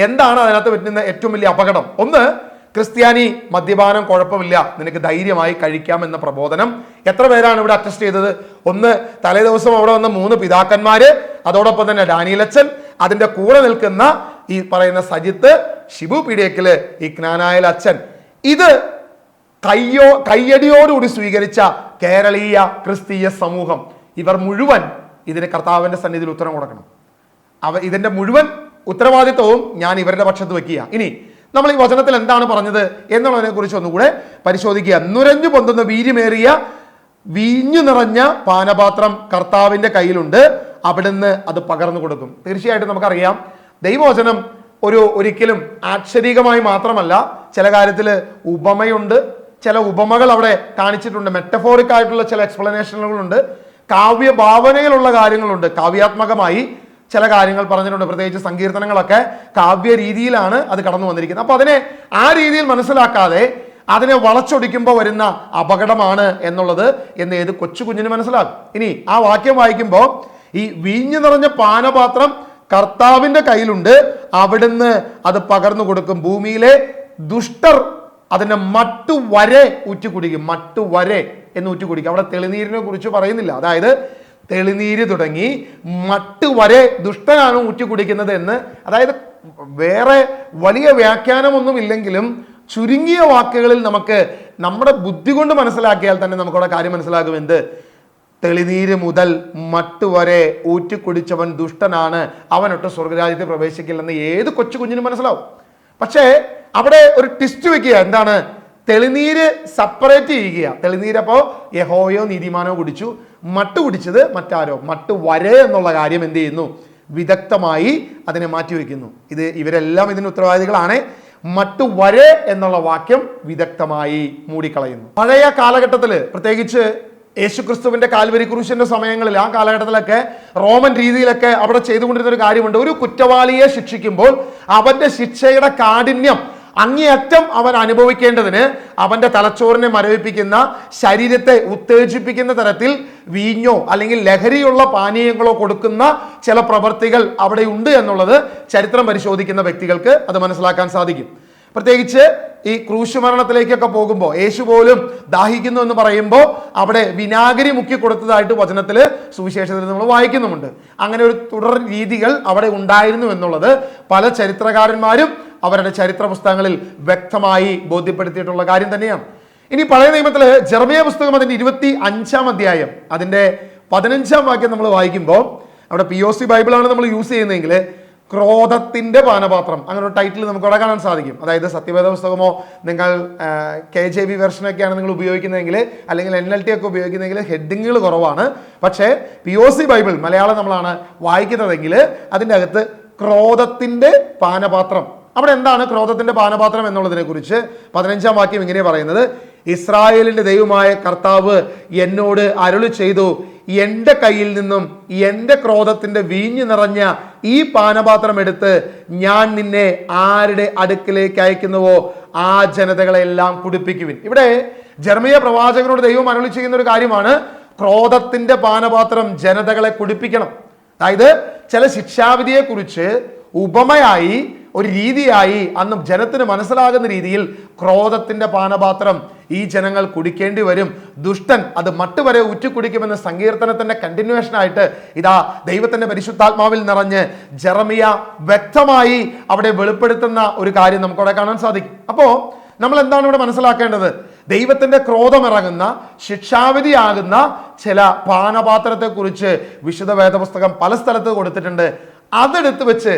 എന്താണ് അതിനകത്ത് പറ്റുന്ന ഏറ്റവും വലിയ അപകടം? ഒന്ന്, ക്രിസ്ത്യാനി മദ്യപാനം കുഴപ്പമില്ല, നിനക്ക് ധൈര്യമായി കഴിക്കാം എന്ന പ്രബോധനം എത്ര പേരാണ് ഇവിടെ അറ്റസ്റ്റ് ചെയ്തത്? ഒന്ന്, തലേ ദിവസം അവിടെ വന്ന 3 പിതാക്കന്മാര്, അതോടൊപ്പം തന്നെ ഡാനിയലച്ചൻ, അതിന്റെ കൂടെ നിൽക്കുന്ന ഈ പറയുന്ന സജിത്ത്, ഷിബു പീഡിയക്കല്, ഈ ജ്ഞാനായൽ അച്ഛൻ. ഇത് കയ്യടിയോടുകൂടി സ്വീകരിച്ച കേരളീയ ക്രിസ്തീയ സമൂഹം. ഇവർ മുഴുവൻ ഇതിന് കർത്താവിന്റെ സന്നിധിയിൽ ഉത്തരം കൊടുക്കണം. ഇതിന്റെ മുഴുവൻ ഉത്തരവാദിത്വവും ഞാൻ ഇവരുടെ പക്ഷത്ത് വെക്കുക. ഇനി നമ്മൾ ഈ വചനത്തിൽ എന്താണ് പറഞ്ഞത് എന്നുള്ളതിനെ കുറിച്ച് ഒന്നുകൂടെ പരിശോധിക്കുക. നുരഞ്ഞു പൊന്തുന്ന വീര്യമേറിയ വീഞ്ഞു നിറഞ്ഞ പാനപാത്രം കർത്താവിന്റെ കയ്യിലുണ്ട്, അവിടുന്ന് അത് പകർന്നു കൊടുക്കും. തീർച്ചയായിട്ടും നമുക്കറിയാം, ദൈവവചനം ഒരിക്കലും ആക്ഷരികമായി മാത്രമല്ല, ചില കാര്യത്തിൽ ഉപമയുണ്ട്, ചില ഉപമകൾ അവിടെ കാണിച്ചിട്ടുണ്ട്, മെറ്റഫോറിക് ആയിട്ടുള്ള ചില എക്സ്പ്ലനേഷനുകളുണ്ട്, കാവ്യഭാവനയിലുള്ള കാര്യങ്ങളുണ്ട്, കാവ്യാത്മകമായി ചില കാര്യങ്ങൾ പറഞ്ഞിട്ടുണ്ട്. പ്രത്യേകിച്ച് സങ്കീർത്തനങ്ങളൊക്കെ കാവ്യ രീതിയിലാണ് അത് കടന്നു വന്നിരിക്കുന്നത്. അപ്പൊ അതിനെ ആ രീതിയിൽ മനസ്സിലാക്കാതെ അതിനെ വളച്ചൊടിക്കുമ്പോൾ വരുന്ന അപകടമാണ് എന്നുള്ളത് എന്ന് ഏത് കൊച്ചു കുഞ്ഞിന് മനസ്സിലാകും. ഇനി ആ വാക്യം വായിക്കുമ്പോൾ, ഈ വീഞ്ഞു നിറഞ്ഞ പാനപാത്രം കർത്താവിന്റെ കയ്യിലുണ്ട്, അവിടുന്ന് അത് പകർന്നു കൊടുക്കും. ഭൂമിയിലെ ദുഷ്ടർ അതിന്റെ മട്ടു വരെ ഊറ്റിക്കുടിക്കും. മട്ടു വരെ എന്ന് ഊറ്റിക്കുടിക്കും. അവിടെ തെളിനീരിനെ കുറിച്ച് പറയുന്നില്ല. അതായത് തെളിനീര് തുടങ്ങി മട്ടു വരെ ദുഷ്ടനാണ് ഊറ്റിക്കുടിക്കുന്നത് എന്ന്. അതായത് വേറെ വലിയ വ്യാഖ്യാനമൊന്നും ഇല്ലെങ്കിലും ചുരുങ്ങിയ വാക്കുകളിൽ നമുക്ക് നമ്മുടെ ബുദ്ധി കൊണ്ട് മനസ്സിലാക്കിയാൽ തന്നെ നമുക്കവിടെ കാര്യം മനസ്സിലാകും. എന്ത്? തെളിനീര് മുതൽ മട്ടു വരെ ഊറ്റിക്കുടിച്ചവൻ ദുഷ്ടനാണ്, അവനൊട്ട് സ്വർഗരാജ്യത്തിൽ പ്രവേശിക്കില്ലെന്ന് ഏത് കൊച്ചു കുഞ്ഞിനും മനസ്സിലാവും. പക്ഷേ അവിടെ ഒരു ട്വിസ്റ്റ് വെക്കുക. എന്താണ്? തെളിനീര് സെപ്പറേറ്റ് ചെയ്യുക. തെളിനീരപ്പോ യഹോവയോ നീതിമാനോ കുടിച്ചു, മട്ടു കുടിച്ചത് മറ്റാരോ. മട്ടു വരെ എന്നുള്ള കാര്യം എന്ത് ചെയ്യുന്നു? വിദഗ്ധമായി അതിനെ മാറ്റിവെക്കുന്നു. ഇവരെല്ലാം ഇതിന് ഉത്തരവാദികളാണ്. മട്ടു വരെ എന്നുള്ള വാക്യം വിദഗ്ധമായി മൂടിക്കളയുന്നു. പഴയ കാലഘട്ടത്തിൽ, പ്രത്യേകിച്ച് യേശുക്രിസ്തുവിന്റെ കാൽവരി ക്രൂശിന്റെ സമയങ്ങളിൽ, ആ കാലഘട്ടത്തിലൊക്കെ റോമൻ രീതിയിലൊക്കെ അവിടെ ചെയ്തുകൊണ്ടിരുന്ന ഒരു കാര്യമുണ്ട്. ഒരു കുറ്റവാളിയെ ശിക്ഷിക്കുമ്പോൾ അവന്റെ ശിക്ഷയുടെ കാഠിന്യം അങ്ങേയറ്റം അവൻ അനുഭവിക്കേണ്ടതിന് അവന്റെ തലച്ചോറിനെ മരവിപ്പിക്കുന്ന, ശരീരത്തെ ഉത്തേജിപ്പിക്കുന്ന തരത്തിൽ വീഞ്ഞോ അല്ലെങ്കിൽ ലഹരിയുള്ള പാനീയങ്ങളോ കൊടുക്കുന്ന ചില പ്രവൃത്തികൾ അവിടെ ഉണ്ട് എന്നുള്ളത് ചരിത്രം പരിശോധിക്കുന്ന വ്യക്തികൾക്ക് അത് മനസ്സിലാക്കാൻ സാധിക്കും. പ്രത്യേകിച്ച് ഈ ക്രൂശ് മരണത്തിലേക്കൊക്കെ പോകുമ്പോൾ, യേശു പോലും ദാഹിക്കുന്നു എന്ന് പറയുമ്പോൾ അവിടെ വിനാഗിരി മുക്കി കൊടുത്തതായിട്ട് വചനത്തിൽ സുവിശേഷത്തിൽ നമ്മൾ വായിക്കുന്നുമുണ്ട്. അങ്ങനെ ഒരു തുടർ രീതികൾ അവിടെ ഉണ്ടായിരുന്നു എന്നുള്ളത് പല ചരിത്രകാരന്മാരും അവരുടെ ചരിത്ര പുസ്തകങ്ങളിൽ വ്യക്തമായി ബോധ്യപ്പെടുത്തിയിട്ടുള്ള കാര്യം തന്നെയാണ്. ഇനി പഴയ നിയമത്തില് ജെറമിയ പുസ്തകം അതിന്റെ 25-ാം അധ്യായം അതിന്റെ 15-ാം വാക്യം നമ്മൾ വായിക്കുമ്പോൾ, അവിടെ POC ബൈബിളാണ് നമ്മൾ യൂസ് ചെയ്യുന്നതെങ്കിൽ ക്രോധത്തിന്റെ പാനപാത്രം അങ്ങനെ ഒരു ടൈറ്റിൽ നമുക്ക് അവിടെ കാണാൻ സാധിക്കും. അതായത് സത്യവേദ പുസ്തകമോ നിങ്ങൾ KJV വെർഷനൊക്കെയാണ് നിങ്ങൾ ഉപയോഗിക്കുന്നതെങ്കിൽ, അല്ലെങ്കിൽ NLT ഒക്കെ ഉപയോഗിക്കുന്നതെങ്കിൽ ഹെഡിങ്ങുകൾ കുറവാണ്. പക്ഷേ POC ബൈബിൾ മലയാളം നമ്മളാണ് വായിക്കുന്നതെങ്കിൽ അതിൻ്റെ അകത്ത് ക്രോധത്തിന്റെ പാനപാത്രം. അവിടെ എന്താണ് ക്രോധത്തിന്റെ പാനപാത്രം എന്നുള്ളതിനെ കുറിച്ച് 15-ാം വാക്യം ഇങ്ങനെ പറയുന്നത്: ഇസ്രായേലിന്റെ ദൈവമായ കർത്താവ് എന്നോട് അരുളി ചെയ്തു, എൻ്റെ കയ്യിൽ നിന്നും എൻ്റെ ക്രോധത്തിന്റെ വീഞ്ഞു നിറഞ്ഞ ഈ പാനപാത്രം എടുത്ത് ഞാൻ നിന്നെ ആരുടെ അടുക്കിലേക്ക് അയക്കുന്നുവോ ആ ജനതകളെല്ലാം കുടിപ്പിക്കുവിൻ. ഇവിടെ ജെറമിയ പ്രവാചകനോട് ദൈവം അരുളി ചെയ്യുന്ന ഒരു കാര്യമാണ്, ക്രോധത്തിന്റെ പാനപാത്രം ജനതകളെ കുടിപ്പിക്കണം. അതായത് ചില ശിക്ഷാവിധിയെ കുറിച്ച് ഉപമയായി, ഒരു രീതിയായി അന്ന് ജനത്തിന് മനസ്സിലാകുന്ന രീതിയിൽ ക്രോധത്തിന്റെ പാനപാത്രം ഈ ജനങ്ങൾ കുടിക്കേണ്ടി വരും. ദുഷ്ടൻ അത് മട്ടുവരെ ഉറ്റുകുടിക്കുമെന്ന സങ്കീർത്തനത്തിന്റെ കണ്ടിന്യൂവേഷൻ ആയിട്ട് ഇതാ ദൈവത്തിന്റെ പരിശുദ്ധാത്മാവിൽ നിറഞ്ഞ് ജെറമിയ വ്യക്തമായി അവിടെ വെളിപ്പെടുത്തുന്ന ഒരു കാര്യം നമുക്കവിടെ കാണാൻ സാധിക്കും. അപ്പോ നമ്മൾ എന്താണ് ഇവിടെ മനസ്സിലാക്കേണ്ടത്? ദൈവത്തിന്റെ ക്രോധമിറങ്ങുന്ന, ശിക്ഷാവിധിയാകുന്ന ചില പാനപാത്രത്തെ കുറിച്ച് വിശുദ്ധ വേദപുസ്തകം പല സ്ഥലത്ത് കൊടുത്തിട്ടുണ്ട്. അതെടുത്ത് വെച്ച്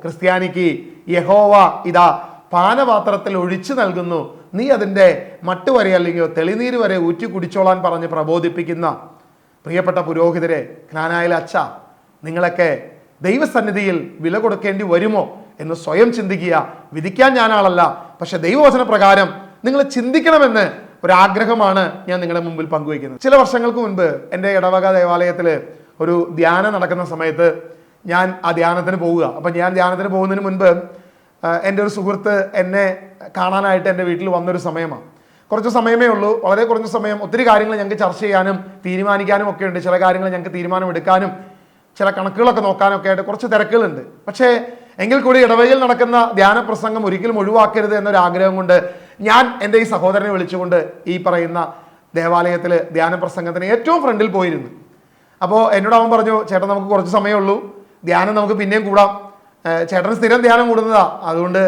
ക്രിസ്ത്യാനിക്ക് യഹോവ ഇതാ പാനപാത്രത്തിൽ ഒഴിച്ചു നൽകുന്നു, നീ അതിൻ്റെ മട്ടുവരെ അല്ലെങ്കിൽ തെളിനീര് വരെ ഊറ്റി കുടിച്ചോളാൻ പറഞ്ഞ് പ്രബോധിപ്പിക്കുന്ന പ്രിയപ്പെട്ട പുരോഹിതരെ, ജ്ഞാനായൽ അച്ഛ, നിങ്ങളൊക്കെ ദൈവസന്നിധിയിൽ വില കൊടുക്കേണ്ടി വരുമോ എന്ന് സ്വയം ചിന്തിക്കുക. വിധിക്കാൻ ഞാനാളല്ല, പക്ഷെ ദൈവവചന പ്രകാരം നിങ്ങൾ ചിന്തിക്കണമെന്ന് ഒരാഗ്രഹമാണ് ഞാൻ നിങ്ങളുടെ മുമ്പിൽ പങ്കുവയ്ക്കുന്നത്. ചില വർഷങ്ങൾക്ക് മുൻപ് എൻ്റെ ഇടവക ദേവാലയത്തിൽ ഒരു ധ്യാനം നടക്കുന്ന സമയത്ത് ഞാൻ ആ ധ്യാനത്തിന് പോവുക. അപ്പം ഞാൻ ധ്യാനത്തിന് പോകുന്നതിന് മുൻപ് എൻ്റെ ഒരു സുഹൃത്ത് എന്നെ കാണാനായിട്ട് എൻ്റെ വീട്ടിൽ വന്നൊരു സമയമാണ്. കുറച്ച് സമയമേ ഉള്ളൂ, വളരെ കുറഞ്ഞ സമയം. ഒത്തിരി കാര്യങ്ങൾ ഞങ്ങൾക്ക് ചർച്ച ചെയ്യാനും തീരുമാനിക്കാനും ഒക്കെ ഉണ്ട്. ചില കാര്യങ്ങൾ ഞങ്ങൾക്ക് തീരുമാനമെടുക്കാനും ചില കണക്കുകളൊക്കെ നോക്കാനൊക്കെ ആയിട്ട് കുറച്ച് തിരക്കുകളുണ്ട്. പക്ഷേ എങ്കിൽ കൂടി ഇടവകയിൽ നടക്കുന്ന ധ്യാന പ്രസംഗം ഒരിക്കലും ഒഴിവാക്കരുത് എന്നൊരു ആഗ്രഹം കൊണ്ട് ഞാൻ എൻ്റെ ഈ സഹോദരനെ വിളിച്ചുകൊണ്ട് ഈ പറയുന്ന ദേവാലയത്തിൽ ധ്യാന പ്രസംഗത്തിന് ഏറ്റവും ഫ്രണ്ടിൽ പോയിരുന്നു. അപ്പോൾ എന്നോട് അവൻ പറഞ്ഞു, ചേട്ടൻ നമുക്ക് കുറച്ച് സമയമുള്ളൂ, ധ്യാനം നമുക്ക് പിന്നെയും കൂടാം, ചേട്ടൻ സ്ഥിരം ധ്യാനം കൂടുന്നതാ, അതുകൊണ്ട്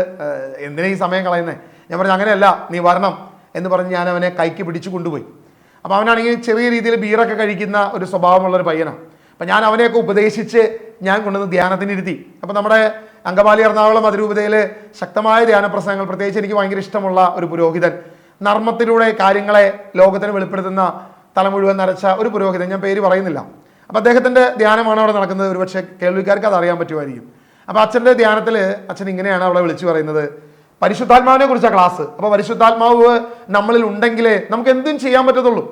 എന്തിനാ ഈ സമയം കളയുന്നത്? ഞാൻ പറഞ്ഞു അങ്ങനെയല്ല, നീ വരണം എന്ന് പറഞ്ഞ് ഞാൻ അവനെ കൈക്ക് പിടിച്ചു കൊണ്ടുപോയി. അപ്പോൾ അവനാണെങ്കിൽ ചെറിയ രീതിയിൽ ബീറൊക്കെ കഴിക്കുന്ന ഒരു സ്വഭാവമുള്ളൊരു പയ്യനാണ്. അപ്പം ഞാൻ അവനെയൊക്കെ ഉപദേശിച്ച് ഞാൻ കൊണ്ടുവന്ന് ധ്യാനത്തിനിരുത്തി. അപ്പോൾ നമ്മുടെ അങ്കമാലി എറണാകുളം അതിരൂപതയിൽ ശക്തമായ ധ്യാന പ്രസംഗങ്ങൾ, പ്രത്യേകിച്ച് എനിക്ക് ഭയങ്കര ഇഷ്ടമുള്ള ഒരു പുരോഹിതൻ, നർമ്മത്തിലൂടെ കാര്യങ്ങളെ ലോകത്തിന് വെളിപ്പെടുത്തുന്ന തല മുഴുവൻ നരച്ച ഒരു പുരോഹിതൻ, ഞാൻ പേര് പറയുന്നില്ല. അപ്പോൾ അദ്ദേഹത്തിൻ്റെ ധ്യാനമാണ് അവിടെ നടക്കുന്നത്. ഒരുപക്ഷെ കേൾവിക്കാർക്ക് അത് അറിയാൻ പറ്റുമായിരിക്കും. അപ്പോൾ അച്ഛൻ്റെ ധ്യാനത്തിൽ അച്ഛൻ ഇങ്ങനെയാണ് അവിടെ വിളിച്ചു പറയുന്നത്, പരിശുദ്ധാത്മാവിനെ കുറിച്ചാണ് ക്ലാസ്. അപ്പോൾ പരിശുദ്ധാത്മാവ് നമ്മളിൽ ഉണ്ടെങ്കിലേ നമുക്ക് എന്തും ചെയ്യാൻ പറ്റത്തുള്ളൂ.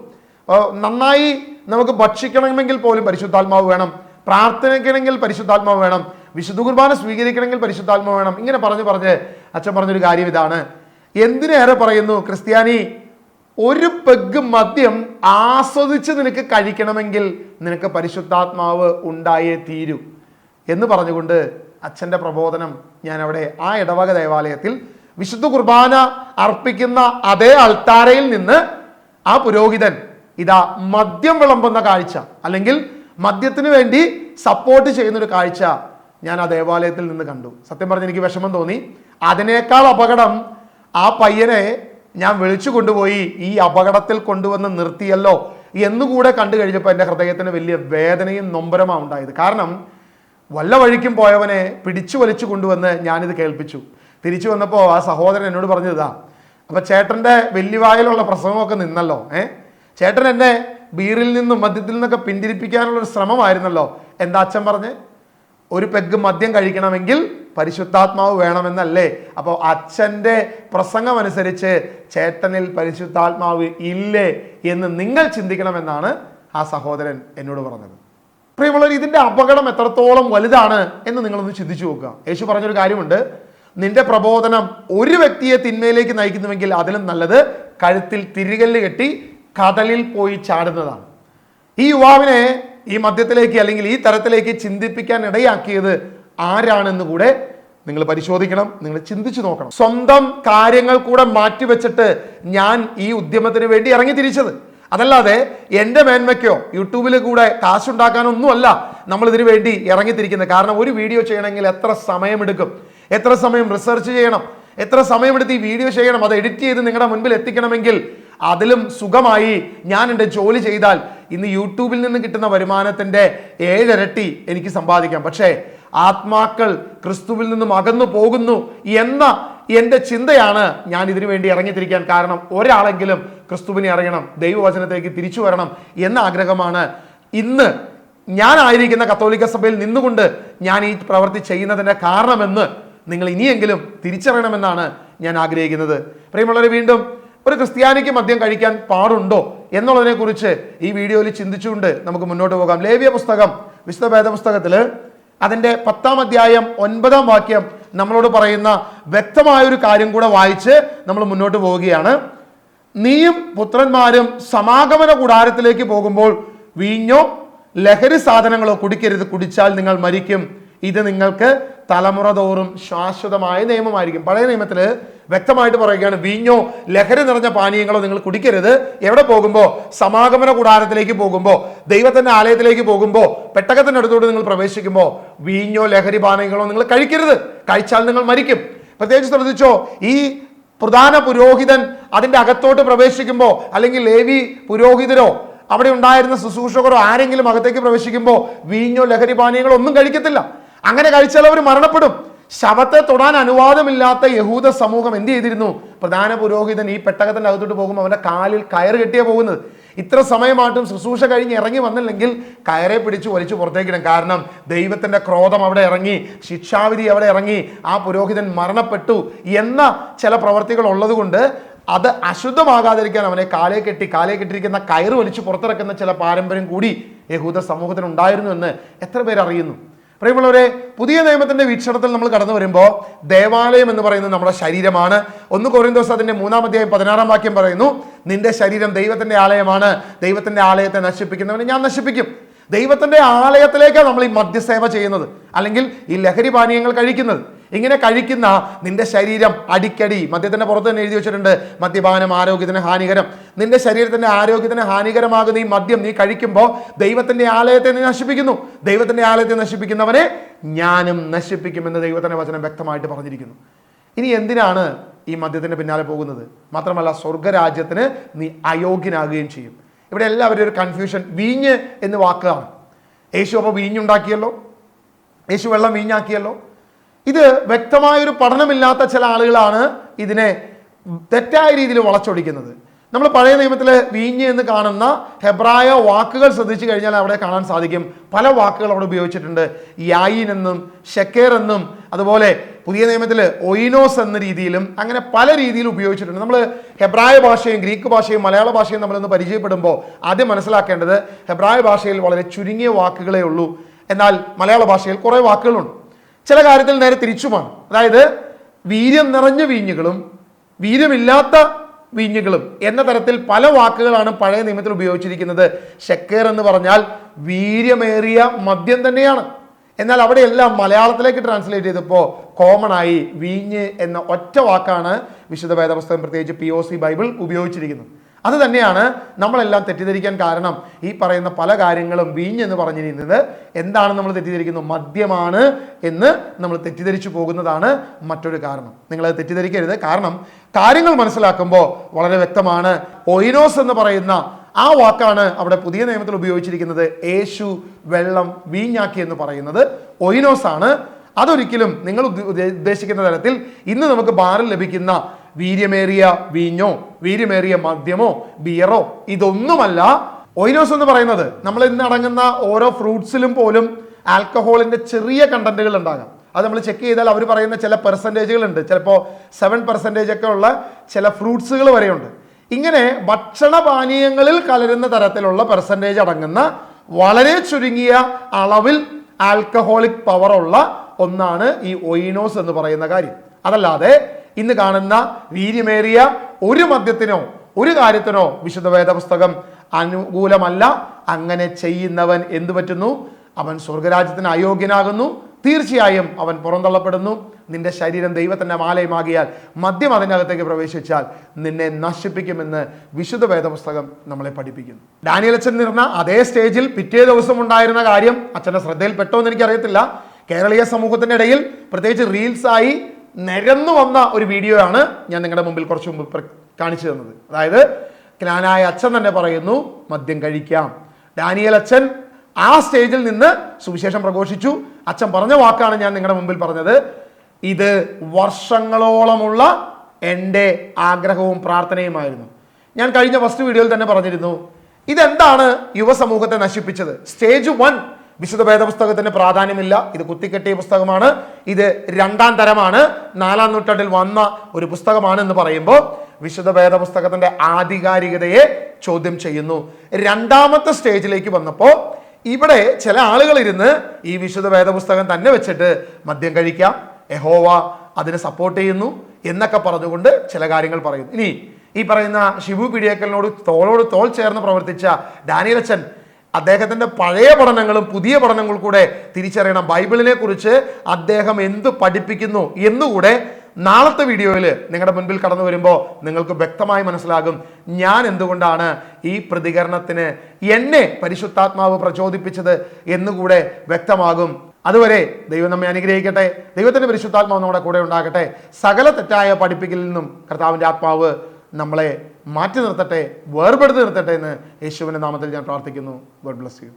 നന്നായി നമുക്ക് ഭക്ഷിക്കണമെങ്കിൽ പോലും പരിശുദ്ധാത്മാവ് വേണം, പ്രാർത്ഥനയ്ക്കണമെങ്കിൽ പരിശുദ്ധാത്മാവ് വേണം, വിശുദ്ധ കുർബാന സ്വീകരിക്കണമെങ്കിൽ പരിശുദ്ധാത്മാവ് വേണം. ഇങ്ങനെ പറഞ്ഞ് അച്ഛൻ പറഞ്ഞൊരു കാര്യം ഇതാണ്, എന്തിനേറെ പറയുന്നു, ക്രിസ്ത്യാനി, ഒരു പെഗ് മദ്യം ആസ്വദിച്ച് നിനക്ക് കഴിക്കണമെങ്കിൽ നിനക്ക് പരിശുദ്ധാത്മാവ് ഉണ്ടായേ തീരൂ എന്ന് പറഞ്ഞുകൊണ്ട് അച്ഛൻ്റെ പ്രബോധനം ഞാൻ അവിടെ ആ ഇടവക ദേവാലയത്തിൽ വിശുദ്ധ കുർബാന അർപ്പിക്കുന്ന അതേ അൾത്താരയിൽ നിന്ന് ആ പുരോഹിതൻ ഇതാ മദ്യം വിളമ്പുന്ന കാഴ്ച, അല്ലെങ്കിൽ മദ്യത്തിന് വേണ്ടി സപ്പോർട്ട് ചെയ്യുന്നൊരു കാഴ്ച ഞാൻ ആ ദേവാലയത്തിൽ നിന്ന് കണ്ടു. സത്യം പറഞ്ഞ് എനിക്ക് വിഷമം തോന്നി. അതിനേക്കാൾ അപകടം ആ പയ്യനെ ഞാൻ വിളിച്ചു കൊണ്ടുപോയി ഈ അപകടത്തിൽ കൊണ്ടുവന്ന് നിർത്തിയല്ലോ എന്നുകൂടെ കണ്ടു കഴിഞ്ഞപ്പോൾ എൻ്റെ ഹൃദയത്തിന് വലിയ വേദനയും നൊമ്പരമാണ് ഉണ്ടായത്. കാരണം വല്ല വഴിക്കും പോയവനെ പിടിച്ചു വലിച്ചു കൊണ്ടുവന്ന് ഞാനിത് കേൾപ്പിച്ചു. തിരിച്ചു വന്നപ്പോൾ ആ സഹോദരൻ എന്നോട് പറഞ്ഞതാ, അപ്പം ചേട്ടൻ്റെ വെല്ലുവായിലുള്ള പ്രസംഗമൊക്കെ നിന്നല്ലോ, ചേട്ടൻ എന്നെ ബീറിൽ നിന്നും മദ്യത്തിൽ നിന്നൊക്കെ പിന്തിരിപ്പിക്കാനുള്ളൊരു ശ്രമമായിരുന്നല്ലോ. എന്താ അച്ഛൻ പറഞ്ഞ്, ഒരു പെഗ് മദ്യം കഴിക്കണമെങ്കിൽ പരിശുദ്ധാത്മാവ് വേണമെന്നല്ലേ? അപ്പോൾ അച്ഛൻ്റെ പ്രസംഗം അനുസരിച്ച് ചേട്ടനിൽ പരിശുദ്ധാത്മാവ് ഇല്ലേ എന്ന് നിങ്ങൾ ചിന്തിക്കണമെന്നാണ് ആ സഹോദരൻ എന്നോട് പറഞ്ഞത്. പ്രിയമുള്ളവർ, ഇതിൻ്റെ അപകടം എത്രത്തോളം വലുതാണ് എന്ന് നിങ്ങളൊന്ന് ചിന്തിച്ചു നോക്കുക. യേശു പറഞ്ഞൊരു കാര്യമുണ്ട്, നിന്റെ പ്രബോധനം ഒരു വ്യക്തിയെ തിന്മയിലേക്ക് നയിക്കുന്നുവെങ്കിൽ അതിലും നല്ലത് കഴുത്തിൽ തിരികല്ല് കെട്ടി കടലിൽ പോയി ചാടുന്നതാണ്. ഈ യുവാവിനെ ഈ മദ്യത്തിലേക്ക് അല്ലെങ്കിൽ ഈ തരത്തിലേക്ക് ചിന്തിപ്പിക്കാൻ ഇടയാക്കിയത് ആരാണെന്ന് കൂടെ നിങ്ങൾ പരിശോധിക്കണം, നിങ്ങൾ ചിന്തിച്ചു നോക്കണം. സ്വന്തം കാര്യങ്ങൾ കൂടെ മാറ്റിവെച്ചിട്ട് ഞാൻ ഈ ഉദ്യമത്തിന് വേണ്ടി ഇറങ്ങി തിരിച്ചത്. അതല്ലാതെ എൻ്റെ മേന്മയ്ക്കോ യൂട്യൂബിൽ കൂടെ കാശുണ്ടാക്കാനൊന്നുമല്ല നമ്മൾ ഇതിനു വേണ്ടി ഇറങ്ങിത്തിരിക്കുന്നത്. കാരണം ഒരു വീഡിയോ ചെയ്യണമെങ്കിൽ എത്ര സമയമെടുക്കും, എത്ര സമയം റിസർച്ച് ചെയ്യണം, എത്ര സമയമെടുത്ത് ഈ വീഡിയോ ചെയ്യണം, അത് എഡിറ്റ് ചെയ്ത് നിങ്ങളുടെ മുൻപിൽ എത്തിക്കണമെങ്കിൽ അതിലും സുഖമായി ഞാൻ എൻ്റെ ജോലി ചെയ്താൽ ഇന്ന് യൂട്യൂബിൽ നിന്ന് കിട്ടുന്ന വരുമാനത്തിൻ്റെ 7 ഇരട്ടി എനിക്ക് സമ്പാദിക്കാം. പക്ഷേ ആത്മാക്കൾ ക്രിസ്തുവിൽ നിന്നും അകന്നു പോകുന്നു എന്ന എൻ്റെ ചിന്തയാണ് ഞാൻ ഇതിനു വേണ്ടി ഇറങ്ങിത്തിരിക്കാൻ കാരണം. ഒരാളെങ്കിലും ക്രിസ്തുവിനെ അറിയണം, ദൈവവചനത്തിലേക്ക് തിരിച്ചു വരണം എന്ന ആഗ്രഹമാണ് ഇന്ന് ഞാനായിരിക്കുന്ന കത്തോലിക്ക സഭയിൽ നിന്നുകൊണ്ട് ഞാൻ ഈ പ്രവൃത്തി ചെയ്യുന്നതിൻ്റെ കാരണമെന്ന് നിങ്ങൾ ഇനിയെങ്കിലും തിരിച്ചറിയണമെന്നാണ് ഞാൻ ആഗ്രഹിക്കുന്നത്. പ്രിയമുള്ളവരെ, വീണ്ടും ഒരു ക്രിസ്ത്യാനിക്ക് മദ്യം കഴിക്കാൻ പാടുണ്ടോ എന്നുള്ളതിനെ കുറിച്ച് ഈ വീഡിയോയിൽ ചിന്തിച്ചുകൊണ്ട് നമുക്ക് മുന്നോട്ട് പോകാം. ലേവ്യ പുസ്തകം, വിശുദ്ധ വേദപുസ്തകത്തിൽ അതിൻ്റെ 10-ാം അധ്യായം 9-ാം വാക്യം നമ്മളോട് പറയുന്ന വ്യക്തമായൊരു കാര്യം കൂടെ വായിച്ച് നമ്മൾ മുന്നോട്ട് പോവുകയാണ്. നീയും പുത്രന്മാരും സമാഗമന കൂടാരത്തിലേക്ക് പോകുമ്പോൾ വീഞ്ഞോ ലഹരി സാധനങ്ങളോ കുടിക്കരുത്, കുടിച്ചാൽ നിങ്ങൾ മരിക്കും. ഇത് നിങ്ങൾക്ക് തലമുറ തോറും ശാശ്വതമായ നിയമമായിരിക്കും. പഴയ നിയമത്തിൽ വ്യക്തമായിട്ട് പറയുകയാണ്, വീഞ്ഞോ ലഹരി നിറഞ്ഞ പാനീയങ്ങളോ നിങ്ങൾ കുടിക്കരുത്. എവിടെ പോകുമ്പോൾ? സമാഗമന കൂടാരത്തിലേക്ക് പോകുമ്പോൾ, ദൈവത്തിന്റെ ആലയത്തിലേക്ക് പോകുമ്പോൾ, പെട്ടകത്തിന്റെ അടുത്തോട്ട് നിങ്ങൾ പ്രവേശിക്കുമ്പോൾ വീഞ്ഞോ ലഹരി പാനീയങ്ങളോ നിങ്ങൾ കഴിക്കരുത്, കഴിച്ചാൽ നിങ്ങൾ മരിക്കും. പ്രത്യേകിച്ച് ശ്രദ്ധിച്ചോ, ഈ പ്രധാന പുരോഹിതൻ അതിന്റെ അകത്തോട്ട് പ്രവേശിക്കുമ്പോൾ, അല്ലെങ്കിൽ ലേവി പുരോഹിതരോ അവിടെ ഉണ്ടായിരുന്ന ശുശ്രൂഷകരോ ആരെങ്കിലും അകത്തേക്ക് പ്രവേശിക്കുമ്പോൾ വീഞ്ഞോ ലഹരി പാനീയങ്ങളോ ഒന്നും കഴിക്കത്തില്ല. അങ്ങനെ കഴിച്ചാൽ അവർ മരണപ്പെടും. ശവത്തെ തൊടാൻ അനുവാദമില്ലാത്ത യഹൂദ സമൂഹം എന്ത് ചെയ്തിരുന്നു? പ്രധാന പുരോഹിതൻ ഈ പെട്ടകത്തിന്റെ അകത്തോട്ട് പോകുമ്പോൾ അവന്റെ കാലിൽ കയറ് കെട്ടിയാ പോകുന്നത്. ഇത്ര സമയമായിട്ടും ശുശ്രൂഷ കഴിഞ്ഞ് ഇറങ്ങി വന്നില്ലെങ്കിൽ കയറെ പിടിച്ച് വലിച്ചു പുറത്തേക്കിടും. കാരണം ദൈവത്തിന്റെ ക്രോധം അവിടെ ഇറങ്ങി, ശിക്ഷാവിധി അവിടെ ഇറങ്ങി, ആ പുരോഹിതൻ മരണപ്പെട്ടു എന്ന ചില പ്രവർത്തികൾ ഉള്ളത് കൊണ്ട് അത് അശുദ്ധമാകാതിരിക്കാൻ അവനെ കാലേ കെട്ടിയിരിക്കുന്ന കയറ് വലിച്ചു പുറത്തിറക്കുന്ന ചില പാരമ്പര്യം കൂടി യഹൂദ സമൂഹത്തിന് ഉണ്ടായിരുന്നു എന്ന് എത്ര പേര് അറിയുന്നു? പ്രിയമുള്ളവരെ, പുതിയ നിയമത്തിന്റെ വീക്ഷണത്തിൽ നമ്മൾ കടന്നു വരുമ്പോൾ ദേവാലയം എന്ന് പറയുന്നത് നമ്മുടെ ശരീരമാണ്. 1 കൊരിന്തോസ് അതിന്റെ 3-ാം അധ്യായം 16-ാം വാക്യം പറയുന്നു, നിന്റെ ശരീരം ദൈവത്തിന്റെ ആലയമാണ്, ദൈവത്തിന്റെ ആലയത്തെ നശിപ്പിക്കുന്നവനെ ഞാൻ നശിപ്പിക്കും. ദൈവത്തിൻ്റെ ആലയത്തിലേക്കാണ് നമ്മൾ ഈ മദ്യസേവ ചെയ്യുന്നത്, അല്ലെങ്കിൽ ഈ ലഹരി പാനീയങ്ങൾ കഴിക്കുന്നത്. ഇങ്ങനെ കഴിക്കുന്ന നിന്റെ ശരീരം അടിക്കടി, മദ്യത്തിൻ്റെ പുറത്ത് തന്നെ എഴുതി വെച്ചിട്ടുണ്ട്, മദ്യപാനം ആരോഗ്യത്തിന് ഹാനികരം. നിന്റെ ശരീരത്തിൻ്റെ ആരോഗ്യത്തിന് ഹാനികരമാകുന്ന ഈ മദ്യം നീ കഴിക്കുമ്പോൾ ദൈവത്തിൻ്റെ ആലയത്തെ നീ നശിപ്പിക്കുന്നു. ദൈവത്തിൻ്റെ ആലയത്തെ നശിപ്പിക്കുന്നവനെ ഞാനും നശിപ്പിക്കുമെന്ന് ദൈവത്തിൻ്റെ വചനം വ്യക്തമായിട്ട് പറഞ്ഞിരിക്കുന്നു. ഇനി എന്തിനാണ് ഈ മദ്യത്തിൻ്റെ പിന്നാലെ പോകുന്നത്? മാത്രമല്ല സ്വർഗരാജ്യത്തിന് നീ അയോഗ്യനാകുകയും ചെയ്യും. ഇവിടെ എല്ലാവരും ഒരു കൺഫ്യൂഷൻ. വീഞ്ഞ് എന്ന് വാക്കാണ്. യേശു അപ്പോൾ വീഞ്ഞുണ്ടാക്കിയല്ലോ, യേശു വെള്ളം വീഞ്ഞാക്കിയല്ലോ. ഇത് വ്യക്തമായൊരു പഠനമില്ലാത്ത ചില ആളുകളാണ് ഇതിനെ തെറ്റായ രീതിയിൽ വളച്ചൊടിക്കുന്നത്. നമ്മൾ പഴയ നിയമത്തിൽ വീഞ്ഞ് എന്ന് കാണുന്ന ഹെബ്രായ വാക്കുകൾ ശ്രദ്ധിച്ചു കഴിഞ്ഞാൽ അവിടെ കാണാൻ സാധിക്കും. പല വാക്കുകൾ അവിടെ ഉപയോഗിച്ചിട്ടുണ്ട്. യായിൻ എന്നും ഷെക്കേർ എന്നും, അതുപോലെ പുതിയ നിയമത്തിൽ ഒയിനോസ് എന്ന രീതിയിലും, അങ്ങനെ പല രീതിയിൽ ഉപയോഗിച്ചിട്ടുണ്ട്. നമ്മൾ ഹെബ്രായ ഭാഷയും ഗ്രീക്ക് ഭാഷയും മലയാള ഭാഷയും നമ്മളിന്ന് പരിചയപ്പെടുമ്പോൾ ആദ്യം മനസ്സിലാക്കേണ്ടത് ഹെബ്രായ ഭാഷയിൽ വളരെ ചുരുങ്ങിയ വാക്കുകളേ ഉള്ളൂ, എന്നാൽ മലയാള ഭാഷയിൽ കുറേ വാക്കുകളുണ്ട്. ചില കാര്യത്തിൽ നേരെ തിരിച്ചുമാണ്. അതായത് വീര്യം നിറഞ്ഞ വീഞ്ഞുകളും വീര്യമില്ലാത്ത വീഞ്ഞുകളും എന്ന തരത്തിൽ പല വാക്കുകളാണ് പഴയ നിയമത്തിൽ ഉപയോഗിച്ചിരിക്കുന്നത്. ഷെക്കേർ എന്ന് പറഞ്ഞാൽ വീര്യമേറിയ മദ്യം തന്നെയാണ്. എന്നാൽ അവിടെയെല്ലാം മലയാളത്തിലേക്ക് ട്രാൻസ്ലേറ്റ് ചെയ്തപ്പോൾ കോമൺ ആയി വീഞ്ഞ് എന്ന ഒറ്റ വാക്കാണ് വിശുദ്ധ വേദപുസ്തകം, പ്രത്യേകിച്ച് POC ബൈബിൾ ഉപയോഗിച്ചിരിക്കുന്നത്. അത് തന്നെയാണ് നമ്മളെല്ലാം തെറ്റിദ്ധരിക്കാൻ കാരണം. ഈ പറയുന്ന പല കാര്യങ്ങളും വീഞ്ഞ് എന്ന് പറഞ്ഞിരിക്കുന്നത് എന്താണ് നമ്മൾ തെറ്റിദ്ധരിക്കുന്നു? മദ്യമാണ് എന്ന് നമ്മൾ തെറ്റിദ്ധരിച്ചു പോകുന്നതാണ് മറ്റൊരു കാരണം. നിങ്ങളത് തെറ്റിദ്ധരിക്കരുത്. കാരണം കാര്യങ്ങൾ മനസ്സിലാക്കുമ്പോൾ വളരെ വ്യക്തമാണ്. ഒയിനോസ് എന്ന് പറയുന്ന ആ വാക്കാണ് അവിടെ പുതിയ നിയമത്തിൽ ഉപയോഗിച്ചിരിക്കുന്നത്. യേശു വെള്ളം വീഞ്ഞാക്കി എന്ന് പറയുന്നത് ഒയിനോസ് ആണ്. അതൊരിക്കലും നിങ്ങൾ ഉദ്ദേശിക്കുന്ന തരത്തിൽ ഇന്ന് നമുക്ക് ബാറിൽ ലഭിക്കുന്ന വീര്യമേറിയ വീഞ്ഞോ വീര്യമേറിയ മദ്യമോ ബിയറോ ഇതൊന്നുമല്ല. ഒയിനോസ് എന്ന് പറയുന്നത് നമ്മൾ ഇന്ന് അടങ്ങുന്ന ഓരോ ഫ്രൂട്ട്സിലും പോലും ആൽക്കഹോളിന്റെ ചെറിയ കണ്ടന്റുകൾ ഉണ്ടാകാം. അത് നമ്മൾ ചെക്ക് ചെയ്താൽ അവർ പറയുന്ന ചില പെർസെൻറ്റേജുകൾ ഉണ്ട്. ചിലപ്പോൾ 7% ഒക്കെ ഉള്ള ചില ഫ്രൂട്ട്സുകൾ വരെയുണ്ട്. ഇങ്ങനെ ഭക്ഷണപാനീയങ്ങളിൽ കലരുന്ന തരത്തിലുള്ള പെർസെൻറ്റേജ് അടങ്ങുന്ന വളരെ ചുരുങ്ങിയ അളവിൽ ആൽക്കഹോളിക് പവർ ഉള്ള ഒന്നാണ് ഈ ഒയിനോസ് എന്ന് പറയുന്ന കാര്യം. അതല്ലാതെ ഇന്ന് കാണുന്ന വീര്യമേറിയ ഒരു മദ്യത്തിനോ ഒരു കാര്യത്തിനോ വിശുദ്ധ വേദപുസ്തകം അനുകൂലമല്ല. അങ്ങനെ ചെയ്യുന്നവൻ എന്തു പറ്റുന്നു? അവൻ സ്വർഗരാജ്യത്തിന് അയോഗ്യനാകുന്നു. തീർച്ചയായും അവൻ പുറന്തള്ളപ്പെടുന്നു. നിന്റെ ശരീരം ദൈവത്തിൻ്റെ ആലയമാകിയാൽ മദ്യം അതിനകത്തേക്ക് പ്രവേശിച്ചാൽ നിന്നെ നശിപ്പിക്കുമെന്ന് വിശുദ്ധ വേദപുസ്തകം നമ്മളെ പഠിപ്പിക്കുന്നു. ഡാനിയേൽ അച്ഛൻ നിന്ന അതേ സ്റ്റേജിൽ പിറ്റേ ദിവസം ഉണ്ടായിരുന്ന കാര്യം അച്ഛൻ്റെ ശ്രദ്ധയിൽപ്പെട്ടോ എന്ന് എനിക്കറിയത്തില്ല. കേരളീയ സമൂഹത്തിൻ്റെ ഇടയിൽ പ്രത്യേകിച്ച് റീൽസായി നിരന്നു വന്ന ഒരു വീഡിയോ ആണ് ഞാൻ നിങ്ങളുടെ മുമ്പിൽ കുറച്ച് മുമ്പ് കാണിച്ചു തന്നത്. അതായത് ജ്ഞാനായ അച്ഛൻ തന്നെ പറയുന്നു മദ്യം കഴിക്കാം. ഡാനിയേൽ അച്ഛൻ ആ സ്റ്റേജിൽ നിന്ന് സുവിശേഷം പ്രഘോഷിച്ചു. അച്ഛൻ പറഞ്ഞ വാക്കാണ് ഞാൻ നിങ്ങളുടെ മുമ്പിൽ പറഞ്ഞത്. ഇത് വർഷങ്ങളോളമുള്ള എൻ്റെ ആഗ്രഹവും പ്രാർത്ഥനയുമായിരുന്നു. ഞാൻ കഴിഞ്ഞ ഫസ്റ്റ് വീഡിയോയിൽ തന്നെ പറഞ്ഞിരുന്നു, ഇതെന്താണ് യുവസമൂഹത്തെ നശിപ്പിച്ചത്? സ്റ്റേജ് 1 വിശുദ്ധ വേദപുസ്തകത്തിന് പ്രാധാന്യമില്ല. ഇത് കുത്തിക്കെട്ടിയ പുസ്തകമാണ്. ഇത് 2ാം തരമാണ്. 4ാം നൂറ്റാണ്ടിൽ വന്ന ഒരു പുസ്തകമാണ് എന്ന് പറയുമ്പോൾ വിശുദ്ധ വേദപുസ്തകത്തിന്റെ ആധികാരികതയെ ചോദ്യം ചെയ്യുന്നു. 2ാമത്തെ സ്റ്റേജിലേക്ക് വന്നപ്പോൾ ഇവിടെ ചില ആളുകൾ ഇരുന്ന് ഈ വിശുദ്ധ വേദപുസ്തകം തന്നെ വെച്ചിട്ട് മദ്യം കഴിക്കാം, യഹോവ അതിനെ സപ്പോർട്ട് ചെയ്യുന്നു എന്നൊക്കെ പറഞ്ഞുകൊണ്ട് ചില കാര്യങ്ങൾ പറയുന്നു. ഇനി ഈ പറയുന്ന ഷിബു പിടിയേക്കലിനോട് തോളോട് തോൾ ചേർന്ന് പ്രവർത്തിച്ച ഡാനിയേൽ അച്ഛൻ അദ്ദേഹത്തിൻ്റെ പഴയ പഠനങ്ങളും പുതിയ പഠനങ്ങൾ കൂടെ തിരിച്ചറിയണം. ബൈബിളിനെ കുറിച്ച് അദ്ദേഹം എന്ത് പഠിപ്പിക്കുന്നു എന്നുകൂടെ നാളത്തെ വീഡിയോയിൽ നിങ്ങളുടെ മുൻപിൽ കടന്നു വരുമ്പോൾ നിങ്ങൾക്ക് വ്യക്തമായി മനസ്സിലാകും ഞാൻ എന്തുകൊണ്ടാണ് ഈ പ്രതികരണത്തിന് എന്നെ പരിശുദ്ധാത്മാവ് പ്രചോദിപ്പിച്ചത് എന്നുകൂടെ വ്യക്തമാകും. അതുവരെ ദൈവം നമ്മെ അനുഗ്രഹിക്കട്ടെ. ദൈവത്തിൻ്റെ പരിശുദ്ധാത്മാവ് നമ്മുടെ കൂടെ ഉണ്ടാകട്ടെ. സകല തെറ്റായ പഠിപ്പിക്കലിൽ നിന്നും കർത്താവിൻ്റെ ആത്മാവ് നമ്മളെ മാറ്റി നിർത്തട്ടെ, വേർപെടുത്തി നിർത്തട്ടെ എന്ന് യേശുവിൻ്റെ നാമത്തിൽ ഞാൻ പ്രാർത്ഥിക്കുന്നു. God bless you.